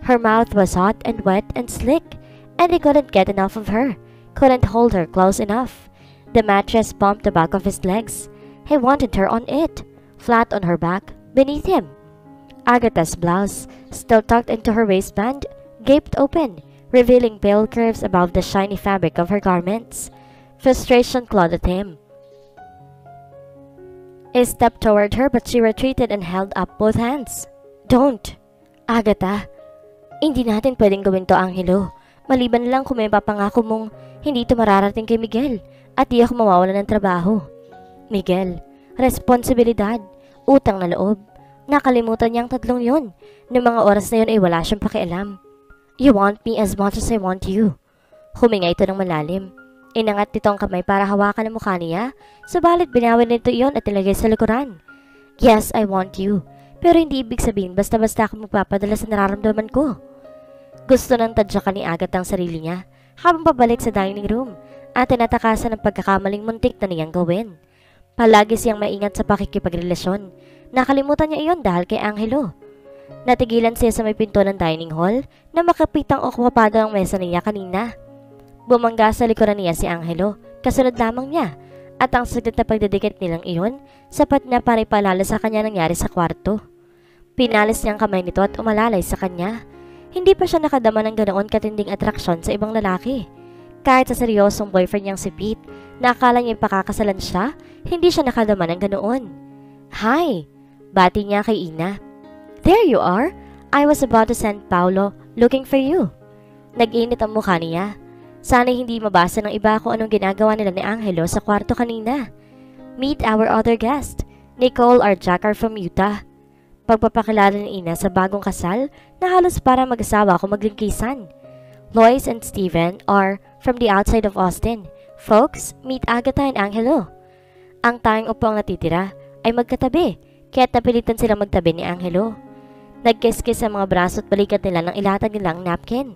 Her mouth was hot and wet and slick, and he couldn't get enough of her, couldn't hold her close enough. The mattress bumped the back of his legs. He wanted her on it, flat on her back, beneath him. Agatha's blouse, still tucked into her waistband, gaped open, revealing pale curves above the shiny fabric of her garments. Frustration clawed at him. He stepped toward her, but she retreated and held up both hands. Don't! Agatha, hindi natin pwedeng gawin to, Angelo. Maliban lang kung may papangako mong hindi ito mararating kay Miguel at di ako mawawala ng trabaho. Miguel, responsibilidad, utang na loob. Nakalimutan niya ang tatlong yon. Noong mga oras na yon ay wala siyang pakialam. You want me as much as I want you. Huminga ito ng malalim. Inangat nito ang kamay para hawakan ang mukha niya, subalit binawin nito iyon at ilagay sa likuran. Yes, I want you. Pero hindi ibig sabihin basta-basta ako magpapadala sa nararamdaman ko. Gusto nang tadyakan ni Agatha ang sarili niya habang pabalik sa dining room at tinatakasan ng pagkakamaling muntik na niyang gawin. Palagi siyang maingat sa pakikipagrelasyon. Nakalimutan niya iyon dahil kay Angelo. Natigilan siya sa may pinto ng dining hall na makapitang okupado ang mesa niya kanina. Bumangga sa likuran niya si Angelo, kasunod lamang niya, at ang saglit na pagdidikit nilang iyon, sapat na para ipalala sa kanya nangyari sa kwarto. Pinalis niya ang kamay nito at umalalay sa kanya. Hindi pa siya nakadama ng ganoon katinding atraksyon sa ibang lalaki. Kahit sa seryosong boyfriend niyang si Pete, na akala niya ipakakasalan siya, hindi siya nakadama ng ganoon. Hi! Bati niya kay Ina. There you are! I was about to send Paolo looking for you. Nag-init ang mukha niya. Sana'y hindi mabasa ng iba kung anong ginagawa nila ni Angelo sa kwarto kanina. Meet our other guest, Nicole Arjacar from Utah. Pagpapakilala ni Ina sa bagong kasal na halos para mag-asawa kung maglingkisan. Lois and Steven are from the outside of Austin. Folks, meet Agatha and Angelo. Ang tanging upang natitira ay magkatabi, kaya't napilitan silang magtabi ni Angelo. Nagkiskis ang mga braso at balikat nila nang ilatag nilang napkin.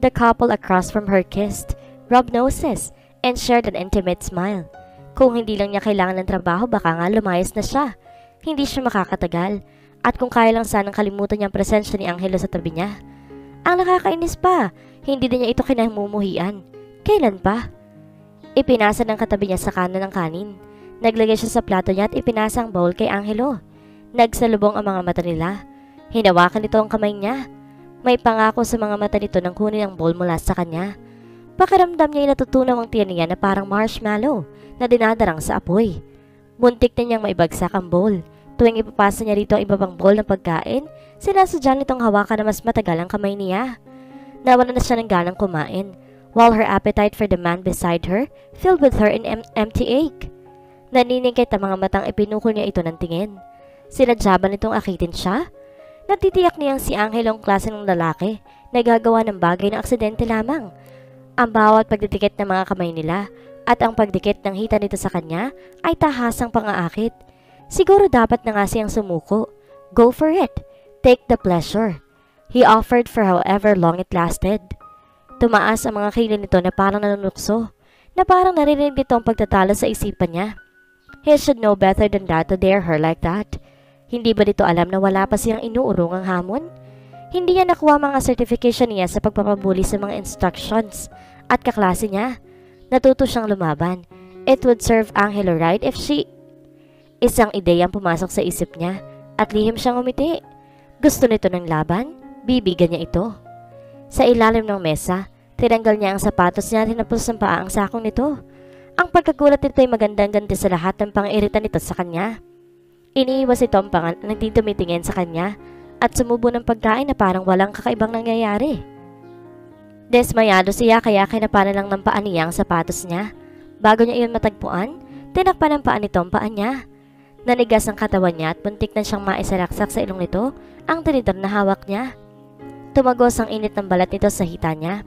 The couple across from her kissed, rubbed noses, and shared an intimate smile. Kung hindi lang niya kailangan ng trabaho, baka nga lumayas na siya. Hindi siya makakatagal. At kung kaya lang sanang kalimutan niya ang presensya ni Angelo sa tabi niya. Ang nakakainis pa, hindi din niya ito kinamumuhian. Kailan pa? Ipinasa ng katabi niya sa kanan ng kanin. Naglagay siya sa plato niya at ipinasa ang bowl kay Angelo. Nagsalubong ang mga mata nila. Hinawakan nito ang kamay niya. May pangako sa mga mata nito nang kunin ang bowl mula sa kanya. Pakiramdam niya ay natutunaw ang tiyan niya na parang marshmallow na dinadarang sa apoy. Muntik na niyang maibagsak ang bowl. Tuwing ipapasa niya rito ang iba pang bowl ng pagkain, sinasadya nitong hawakan na mas matagal ang kamay niya. Nawalan na siya ng ganang kumain, while her appetite for the man beside her filled with her an empty ache. Naniningkit ang mga matang ipinukol niya ito ng tingin. Sinadya ba nitong akitin siya? Natitiyak niyang si Angelo ang klase ng lalaki na gagawa ng bagay na aksidente lamang. Ang bawat pagdidikit ng mga kamay nila at ang pagdikit ng hita nito sa kanya ay tahasang pangaakit. Siguro dapat na nga siyang sumuko. Go for it. Take the pleasure. He offered for however long it lasted. Tumaas ang mga kilay nito na parang nanunukso, na parang narinig nito ang pagtatalo sa isipan niya. He should know better than that to dare her like that. Hindi ba dito alam na wala pa siyang inuurong ang hamon? Hindi niya nakuha mga certification niya sa pagpapabuli sa mga instructions at kaklase niya. Natuto siyang lumaban. It would serve Angelo right if she... Isang ideyang pumasok sa isip niya at lihim siyang umiti. Gusto nito ng laban, bibigyan niya ito. Sa ilalim ng mesa, tinanggal niya ang sapatos niya at hinapos ng paa ang sakong nito. Ang pagkagulat nito ay magandang ganti sa lahat ng pang-irita nito sa kanya. Iniiwas ito ang tumitingin sa kanya at sumubo ng pagkain na parang walang kakaibang nangyayari. Desmayado siya kaya kinapanan lang ng paa niya ang sapatos niya. Bago niya iyon matagpuan, tinakpan ng paa nito ang paa niya. Nanigas ang katawan niya at muntik na siyang maisalaksak sa ilong nito ang tinidor na hawak niya. Tumagos ang init ng balat nito sa hita niya.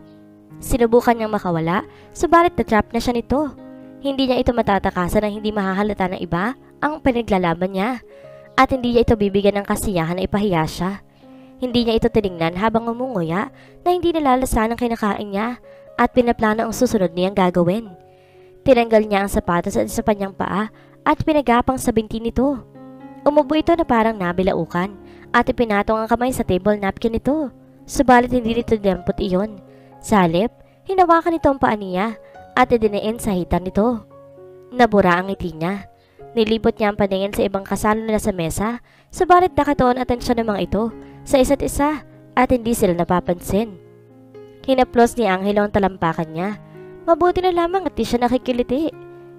Sinubukan niyang makawala, subalit na-trap na siya nito. Hindi niya ito matatakasan ng hindi mahahalata ng iba ang pinaglalaban niya. At hindi niya ito bibigyan ng kasiyahan na ipahiya siya. Hindi niya ito tinignan habang umunguya na hindi nalalasan ang kinakain niya at pinaplano ang susunod niyang gagawin. Tinanggal niya ang sapatos at isa pa niyang paa at pinagapang sa binti nito. Umubo ito na parang nabilaukan at ipinatong ang kamay sa table napkin nito. Subalit hindi nito dinampot iyon. Sa halip, hinawakan nito ang paa niya at idiniin sa hitan nito. Nabura ang ngiti niya. Nilibot niya ang paningin sa ibang kasalo nila sa mesa, subalit nakatuon atensyon ng mga ito sa isa't isa at hindi sila napapansin. Hinaplos ni Angelo ang talampakan niya. Mabuti na lamang at di siya nakikiliti.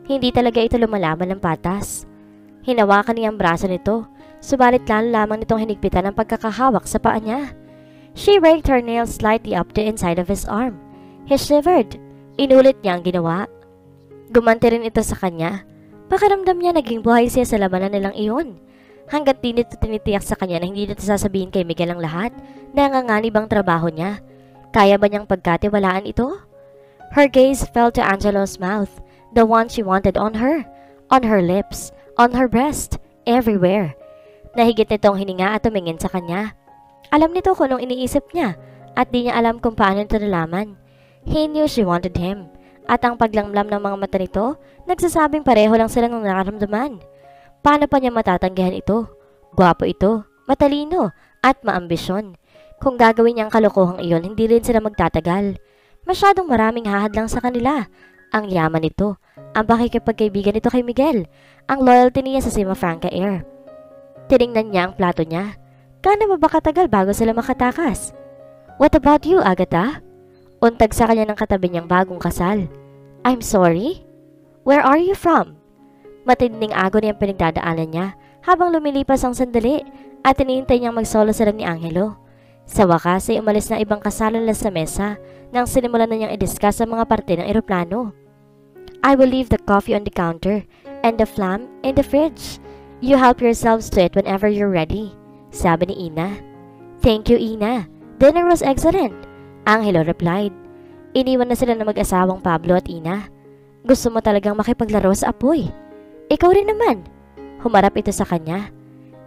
Hindi talaga ito lumalaban ng patas. Hinawakan niya ang braso nito, subalit lalo lamang nitong hinigpitan ang pagkakahawak sa paa niya. She raked her nails slightly up the inside of his arm. He shivered. Inulit niya ang ginawa. Gumanti rin ito sa kanya. Pakiramdam niya naging buhay siya sa labanan nilang iyon. Hanggat di nito tinitiyak sa kanya na hindi nito sasabihin kay Miguel ang lahat na nanganganib ang trabaho niya. Kaya ba niyang pagkatiwalaan ito? Her gaze fell to Angelo's mouth, the one she wanted on her lips, on her breast, everywhere. Nahigit nitong hininga at tumingin sa kanya. Alam nito kung anong iniisip niya at di niya alam kung paano nito nalaman. He knew she wanted him. At ang paglamlam ng mga mata nito, nagsasabing pareho lang sila ng nararamdaman. Paano pa niya matatanggihan ito? Gwapo ito, matalino, at maambisyon. Kung gagawin niya ang kalokohang iyon, hindi rin sila magtatagal. Masyadong maraming hahadlang sa kanila. Ang yaman nito, ang pakikipagkaibigan nito kay Miguel, ang loyalty niya sa Sima Franca Air. Tiningnan niya ang plato niya. Gaano ba katagal bago sila makatakas? What about you, Agatha? Untag sa kanya ng katabi niyang bagong kasal. I'm sorry? Where are you from? Matinding agony ang pinagdadaanan niya habang lumilipas ang sandali at iniintay niyang magsolo sila ni Angelo. Sa wakas ay umalis na ibang kasalo nila sa mesa nang sinimulan na niyang i-discuss ang mga parte ng eroplano. I will leave the coffee on the counter and the flam in the fridge. You help yourselves to it whenever you're ready, sabi ni Ina. Thank you, Ina. Dinner was excellent. Angelo replied. Iniwan na sila ng mag-asawang Pablo at Ina. Gusto mo talagang makipaglaro sa apoy. Ikaw rin naman. Humarap ito sa kanya.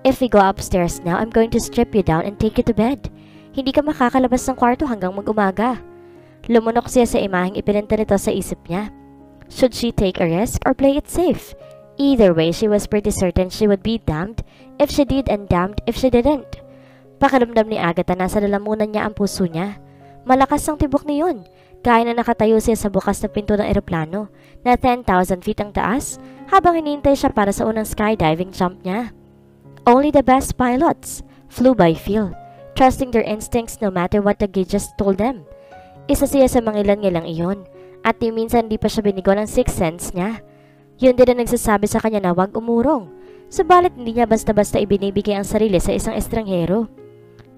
If we go upstairs now, I'm going to strip you down and take you to bed. Hindi ka makakalabas ng kwarto hanggang mag-umaga. Lumunok siya sa imaheng ipinenta nito sa isip niya. Should she take a risk or play it safe? Either way, she was pretty certain she would be damned if she did and damned if she didn't. Pakiramdam ni Agatha na sa lalamunan niya ang puso niya. Malakas ang tibok niyon. Kaya na nakatayo siya sa bukas na pinto ng eroplano na 10,000 feet ang taas habang hinintay siya para sa unang skydiving jump niya. Only the best pilots flew by feel, trusting their instincts no matter what the gauges told them. Isa siya sa mga ilan-ilang iyon at minsan di pa siya binigo ng sixth sense niya. Yun din ang nagsasabi sa kanya na huwag umurong. Subalit hindi niya basta-basta ibinibigay ang sarili sa isang estranghero.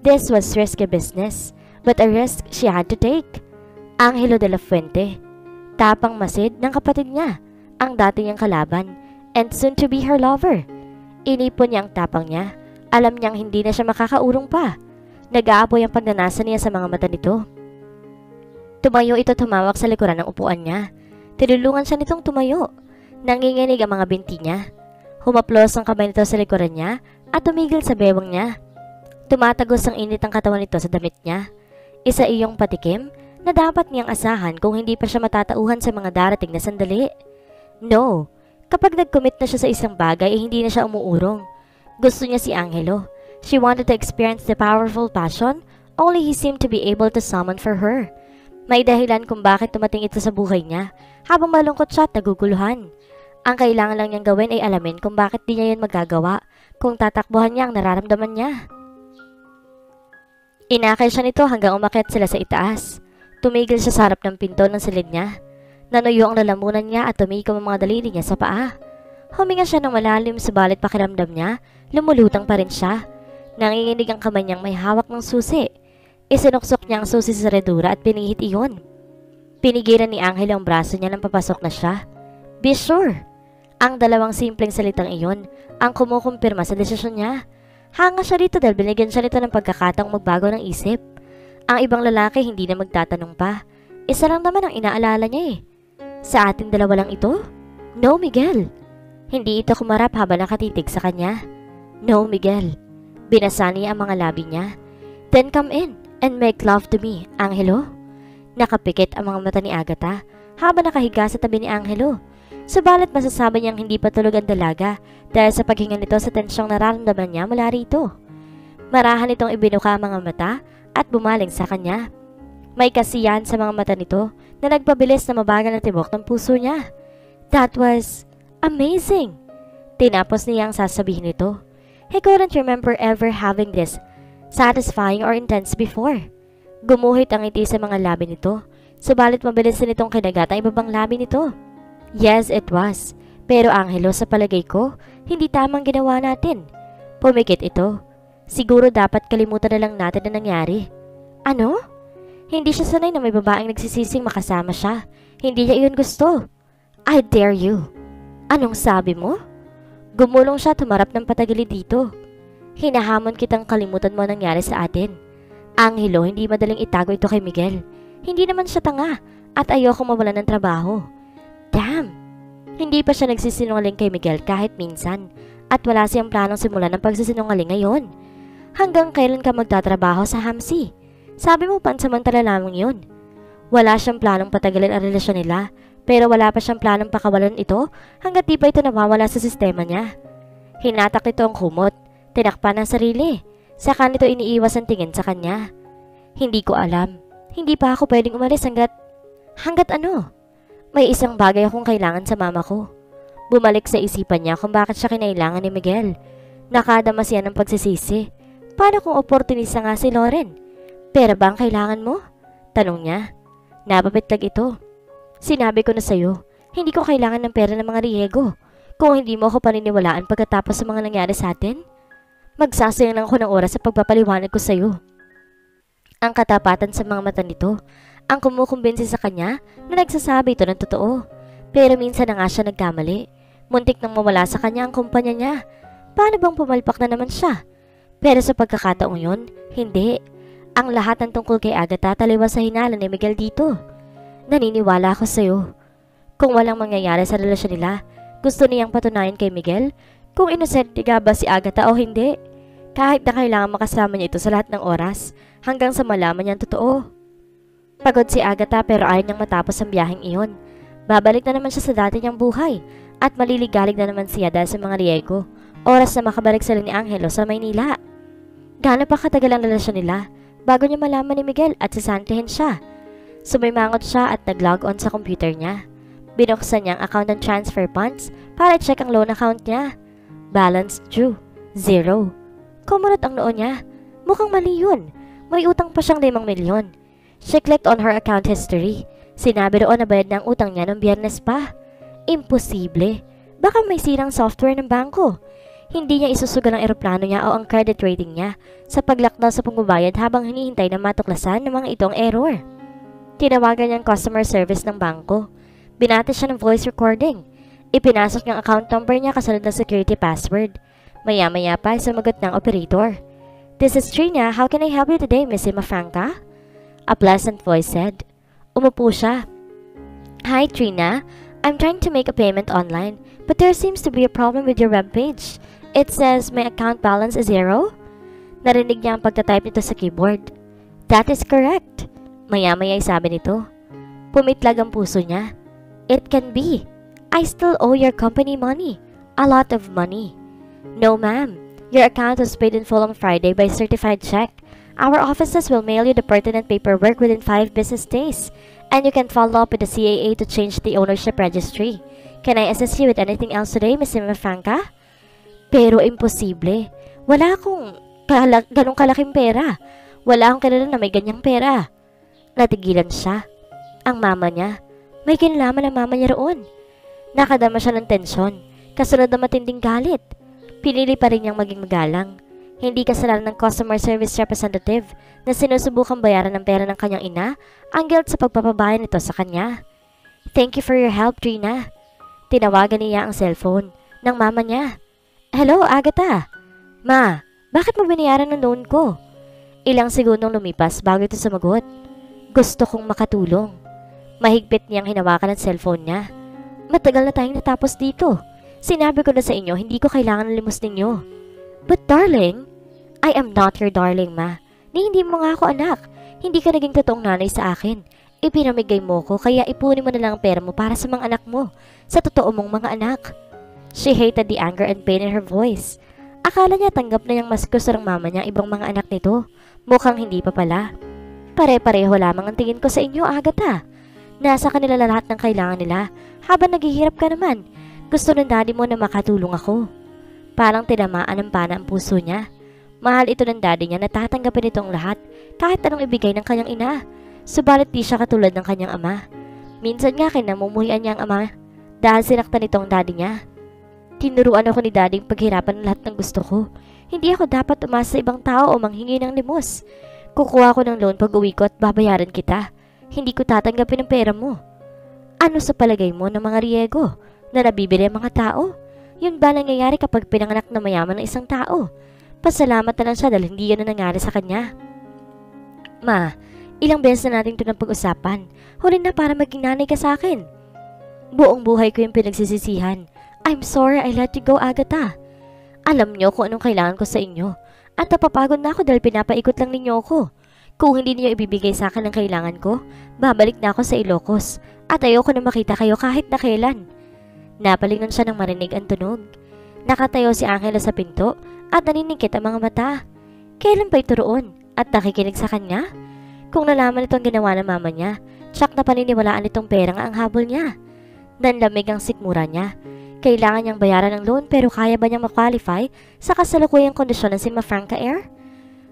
This was risky business, but a risk she had to take. Angelo de la Fuente, tapang masid ng kapatid niya, ang dati niyang kalaban, and soon to be her lover. Inipon niya ang tapang niya, alam niyang hindi na siya makakaurong pa. Nag-aapoy ang pagnanasa niya sa mga mata nito. Tumayo ito tumawak sa likuran ng upuan niya. Tinulungan siya nitong tumayo. Nanginginig ang mga binti niya. Humaplos ang kamay nito sa likuran niya at tumigil sa bewang niya. Tumatagos ang init ng katawan nito sa damit niya. Isa iyong patikim na dapat niyang asahan kung hindi pa siya matatauhan sa mga darating na sandali. No, kapag nag-commit na siya sa isang bagay ay hindi na siya umuurong. Gusto niya si Angelo. She wanted to experience the powerful passion only he seemed to be able to summon for her. May dahilan kung bakit tumating ito sa buhay niya habang malungkot siya at naguguluhan. Ang kailangan lang niyang gawin ay alamin kung bakit di niya yun magagawa kung tatakbuhan niya ang nararamdaman niya. Inakay siya nito hanggang umakyat sila sa itaas. Tumigil siya sa harap ng pinto ng silid niya. Nanuyo ang lalamunan niya at tumikom ang mga daliri niya sa paa. Huminga siya ng malalim subalit pakiramdam niya, lumulutang pa rin siya. Nanginginig ang kamay niyang may hawak ng susi. Isinuksok niya ang susi sa redura at pinihit iyon. Pinigilan ni Angelo ang braso niya nang papasok na siya. Be sure! Ang dalawang simpleng salitang iyon ang kumukumpirma sa desisyon niya. Hanga siya rito dahil binigyan siya nito ng pagkakataong magbago ng isip. Ang ibang lalaki hindi na magtatanong pa. Isa lang naman ang inaalala niya eh. Sa ating dalawa lang ito? No, Miguel. Hindi ito kumarap habang nakatitig sa kanya. No, Miguel. Binasa niya ang mga labi niya. Then come in and make love to me, Angelo. Nakapikit ang mga mata ni Agatha habang nakahiga sa tabi ni Angelo. Subalit masasabi niyang hindi pa tulog ang dalaga dahil sa paghinga nito sa tensyong nararamdaman niya mula rito. Marahan itong ibinuka ang mga mata at bumaling sa kanya. May kasiyahan sa mga mata nito na nagpabilis na mabagal ang tibok ng puso niya. That was amazing! Tinapos niya ang sasabihin nito. He couldn't remember ever having this satisfying or intense before. Gumuhit ang ngiti sa mga labi nito, subalit mabilis din itong kinagat ang ibabang labi nito. Yes, it was. Pero Angelo, sa palagay ko, hindi tamang ginawa natin. Pumikit ito. Siguro dapat kalimutan na lang natin na nangyari. Ano? Hindi siya sanay na may babaeng nagsisising makasama siya. Hindi niya iyon gusto. I dare you. Anong sabi mo? Gumulong siya, tumarap ng patagilid dito. Hinahamon kitang kalimutan mo ang nangyari sa atin. Angelo, hindi madaling itago ito kay Miguel. Hindi naman siya tanga at ayoko mawalan ng trabaho. Damn! Hindi pa siya nagsisinungaling kay Miguel kahit minsan at wala siyang planong simulan ng pagsisinungaling ngayon. Hanggang kailan ka magtatrabaho sa Hamsi? Sabi mo pansamantala lamang yun. Wala siyang planong patagalin ang relasyon nila pero wala pa siyang planong pakawalan ito hanggat di pa ito nawawala sa sistema niya. Hinatak nito ang kumot, tinakpan ang sarili. Saka nito iniiwas ang tingin sa kanya. Hindi ko alam. Hindi pa ako pwedeng umalis hanggat ano? May isang bagay akong kailangan sa mama ko. Bumalik sa isipan niya kung bakit siya kinailangan ni Miguel. Nakadama siya ng pagsisisi. Paano kung oportunista nga si Loren? Pera ba ang kailangan mo? Tanong niya. Napapitlag ito. Sinabi ko na sa'yo, hindi ko kailangan ng pera ng mga Riego. Kung hindi mo ako paniniwalaan pagkatapos sa mga nangyari sa atin, magsasayang lang ako ng oras sa pagpapaliwanag ko sa'yo. Ang katapatan sa mga mata nito ang kumukumbinsi sa kanya na nagsasabi ito ng totoo. Pero minsan na nga siya nagkamali. Muntik nang mawala sa kanya ang kumpanya niya. Paano bang pumalpak na naman siya? Pero sa pagkakataong yun, hindi. Ang lahat ng tungkol kay Agatha taliwas sa hinala ni Miguel dito. Naniniwala ako sa'yo. Kung walang mangyayari sa relasyon nila, gusto niyang patunayan kay Miguel kung inosente nga ba si Agatha o hindi. Kahit na kailangan makasama niya ito sa lahat ng oras hanggang sa malaman niya ang totoo. Pagod si Agatha pero ayaw niyang matapos ang biyaheng iyon. Babalik na naman siya sa dati niyang buhay at maliligalig na naman siya dahil sa mga Riego. Oras na makabalik sila ni Angelo sa Maynila. Gaano pa katagal ang relasyon nila bago niya malaman ni Miguel at sasantihin siya. Sumimangot siya at nag-log on sa computer niya. Binuksan niya ang account ng transfer funds para i-check ang loan account niya. Balance due, 0. Kumunot ang noo niya. Mukhang mali yun. May utang pa siyang 5 milyon. She clicked on her account history. Sinabi roon na bayad na ang utang niya ng Biyernes pa. Imposible. Baka may sirang software ng bangko. Hindi niya isusugal ang eroplano niya o ang credit rating niya sa paglakdaw sa pagbabayad habang hinihintay na matuklasan ng mga itong error. Tinawagan niya ang customer service ng bangko. Binati siya ng voice recording. Ipinasok niya ang account number niya kasunod ng security password. Maya-maya pa sumagot ng operator. This is Trina. How can I help you today, Miss Mafranca? A pleasant voice said. Umupo siya. Hi, Trina. I'm trying to make a payment online, but there seems to be a problem with your webpage. It says my account balance is 0. Narinig niya ang pagtatype nito sa keyboard. That is correct. Maya-maya sabi nito. Pumitlag ang puso niya. It can be. I still owe your company money. A lot of money. No, ma'am. Your account was paid in full on Friday by certified check. Our offices will mail you the pertinent paperwork within 5 business days, and you can follow up with the CAA to change the ownership registry. Can I assist you with anything else today, Ms. Mafranca? Pero imposible. Wala akong ganong kalaking pera. Wala akong kilala na may ganyang pera. Natigilan siya. Ang mama niya. May kinalaman ang mama niya roon. Nakadama siya ng tensyon, kasunod na matinding galit. Pinili pa rin niyang maging magalang. Hindi kasalanan ng customer service representative na sinusubukang bayaran ng pera ng kanyang ina ang guilt sa pagpapabayad nito sa kanya. Thank you for your help, Trina. Tinawagan niya ang cellphone ng mama niya. Hello, Agatha. Ma, bakit mo binayaran ng loan ko? Ilang segundong lumipas bago ito sumagot. Gusto kong makatulong. Mahigpit niyang hinawakan ang cellphone niya. Matagal na tayong natapos dito. Sinabi ko na sa inyo, hindi ko kailangan ng limos ninyo. But darling, I am not your darling, ma. Ni hindi mo nga ako anak. Hindi ka naging totoong nanay sa akin. Ipinamigay mo ko kaya ipunin mo na lang ang pera mo para sa mga anak mo, sa totoo mong mga anak. She hated the anger and pain in her voice. Akala niya tanggap na niyang mas gusto ng mama niya ibang mga anak nito. Mukhang hindi pa pala. Pare-pareho lamang ang tingin ko sa inyo, Agatha. Nasa kanila lahat ng kailangan nila habang naghihirap ka naman. Gusto ng daddy mo na makatulong ako. Parang tinamaan ng pana ang puso niya. Mahal ito ng daddy niya na tatanggapin itong lahat kahit anong ibigay ng kanyang ina. Subalit di siya katulad ng kanyang ama. Minsan nga kinamumuhian niya ang ama dahil sinaktan itong daddy niya. Tinuruan ako ni daddy paghirapan ng lahat ng gusto ko. Hindi ako dapat umasa sa ibang tao o manghingi ng limos. Kukuha ko ng loan pag uwi ko at babayaran kita. Hindi ko tatanggapin ang pera mo. Ano sa palagay mo ng mga riego na nabibili ang mga tao? Yun ba nangyayari kapag pinanganak na mayaman ng isang tao? Pasalamat na lang siya dahil hindi yun na nangyari sa kanya. Ma, ilang beses na natin ito ng pag-usapan. Huli na para maging nanay ka sa akin. Buong buhay ko yung pinagsisisihan. I'm sorry I let you go, Agatha. Alam niyo kung anong kailangan ko sa inyo. At napapagod na ako dahil pinapaikot lang ninyo ako. Kung hindi niyo ibibigay sa akin ang kailangan ko, babalik na ako sa Ilocos. At ayoko na makita kayo kahit na kailan. Napalingon siya nang marinig ang tunog. Nakatayo si Angela sa pinto at naniningkit ang mga mata. Kailan pa ito roon? At nakikinig sa kanya? Kung nalaman itong ginawa ng mama niya, tsak na paniniwalaan itong pera nga ang habol niya. Nanlamig ang sikmura niya. Kailangan niyang bayaran ng loan pero kaya ba niyang ma-qualify sa kasalukuyang kondisyon ng Sima Franca Air?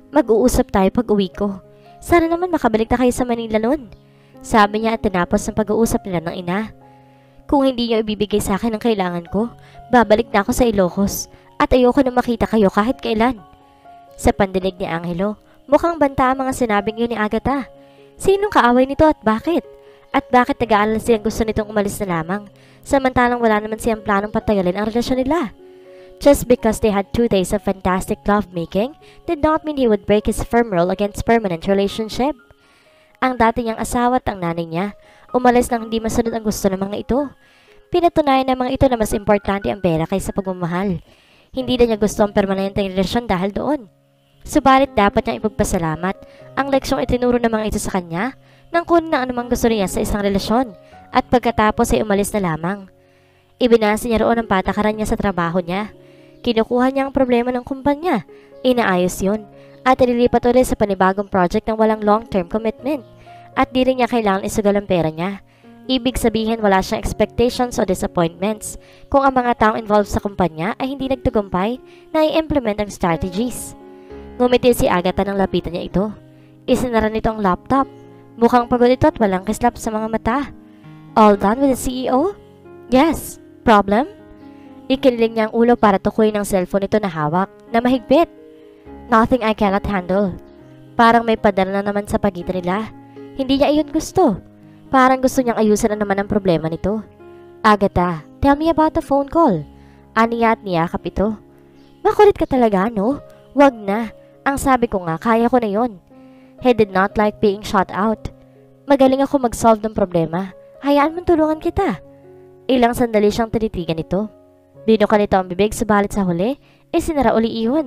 Mag-uusap tayo pag uwi ko. Sana naman makabalik na kayo sa Manila noon. Sabi niya at tinapos ang pag-uusap nila ng ina. Kung hindi niyo ibibigay sa akin ang kailangan ko, babalik na ako sa Ilocos at ayoko na makita kayo kahit kailan. Sa pandinig ni Angelo, mukhang banta ang mga sinabing yun ni Agatha. Sinong kaaway nito at bakit? At bakit nag-aalala silang gusto nitong umalis na lamang, samantalang wala naman siyang planong patagalin ang relasyon nila? Just because they had 2 days of fantastic lovemaking did not mean he would break his firm rule against permanent relationship. Ang dati niyang asawa at ang nanay niya, umalis nang hindi masunod ang gusto ng mga ito. Pinatunayan ng mga ito na mas importante ang pera kaysa pagmamahal. Hindi na niya gusto ang permanenteng relasyon dahil doon. Subalit dapat niyang ipagpasalamat ang leksyong itinuro ng mga ito sa kanya nang kunin ang anumang gusto niya sa isang relasyon at pagkatapos ay umalis na lamang. Ibinasa niya roon ang patakaran niya sa trabaho niya. Kinukuha niya ang problema ng kumpanya, inaayos yun, at ililipat ulit sa panibagong project ng walang long-term commitment. At di rin niya kailangan isugal ang pera niya. Ibig sabihin wala siyang expectations o disappointments kung ang mga taong involved sa kumpanya ay hindi nagtagumpay na i-implement ang strategies. Ngumiti si Agatha nang lapitan niya ito. Isinara nito ang laptop. Mukhang pagod ito at walang kislap sa mga mata. All done with the CEO? Yes. Problem? Ikiniling niya ang ulo para tukuyin ang cellphone nito na hawak na mahigpit. Nothing I cannot handle. Parang may padala na naman sa pagitan nila. Hindi niya iyon gusto. Parang gusto niyang ayusin na naman ang problema nito. Agatha, tell me about the phone call. Aniya at niyakap ito. Makulit ka talaga, no? Wag na. Ang sabi ko nga, kaya ko na yon. He did not like being shut out. Magaling ako mag-solve ng problema. Hayaan mong tulungan kita. Ilang sandali siyang tinitigan ito. Binuka nito ang bibig subalit sa huli, sinara uli iyon.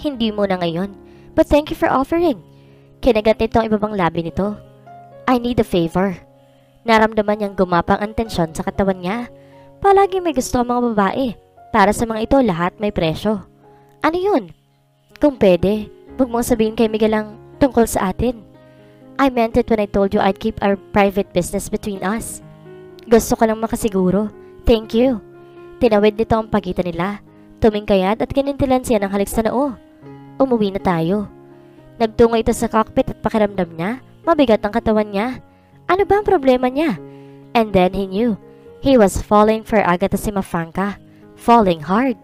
Hindi mo na ngayon, but thank you for offering. Kinagat nito ang ibabang labi nito. I need a favor. Naramdaman niyang gumapang ang tensyon sa katawan niya. Palagi may gusto ang mga babae. Para sa mga ito, lahat may presyo. Ano yun? Kung pwede, huwag mong sabihin kay Miguel ang tungkol sa atin. I meant it when I told you I'd keep our private business between us. Gusto ko lang makasiguro. Thank you. Tinawid nito ang pagitan nila. Tumingkayat at kinintilan siya ng halik sa noo. Umuwi na tayo. Nagtungo ito sa cockpit at pakiramdam niya, mabigat ang katawan niya. Ano ba ang problema niya? And then he knew. He was falling for Agatha Sima Franca. Falling hard.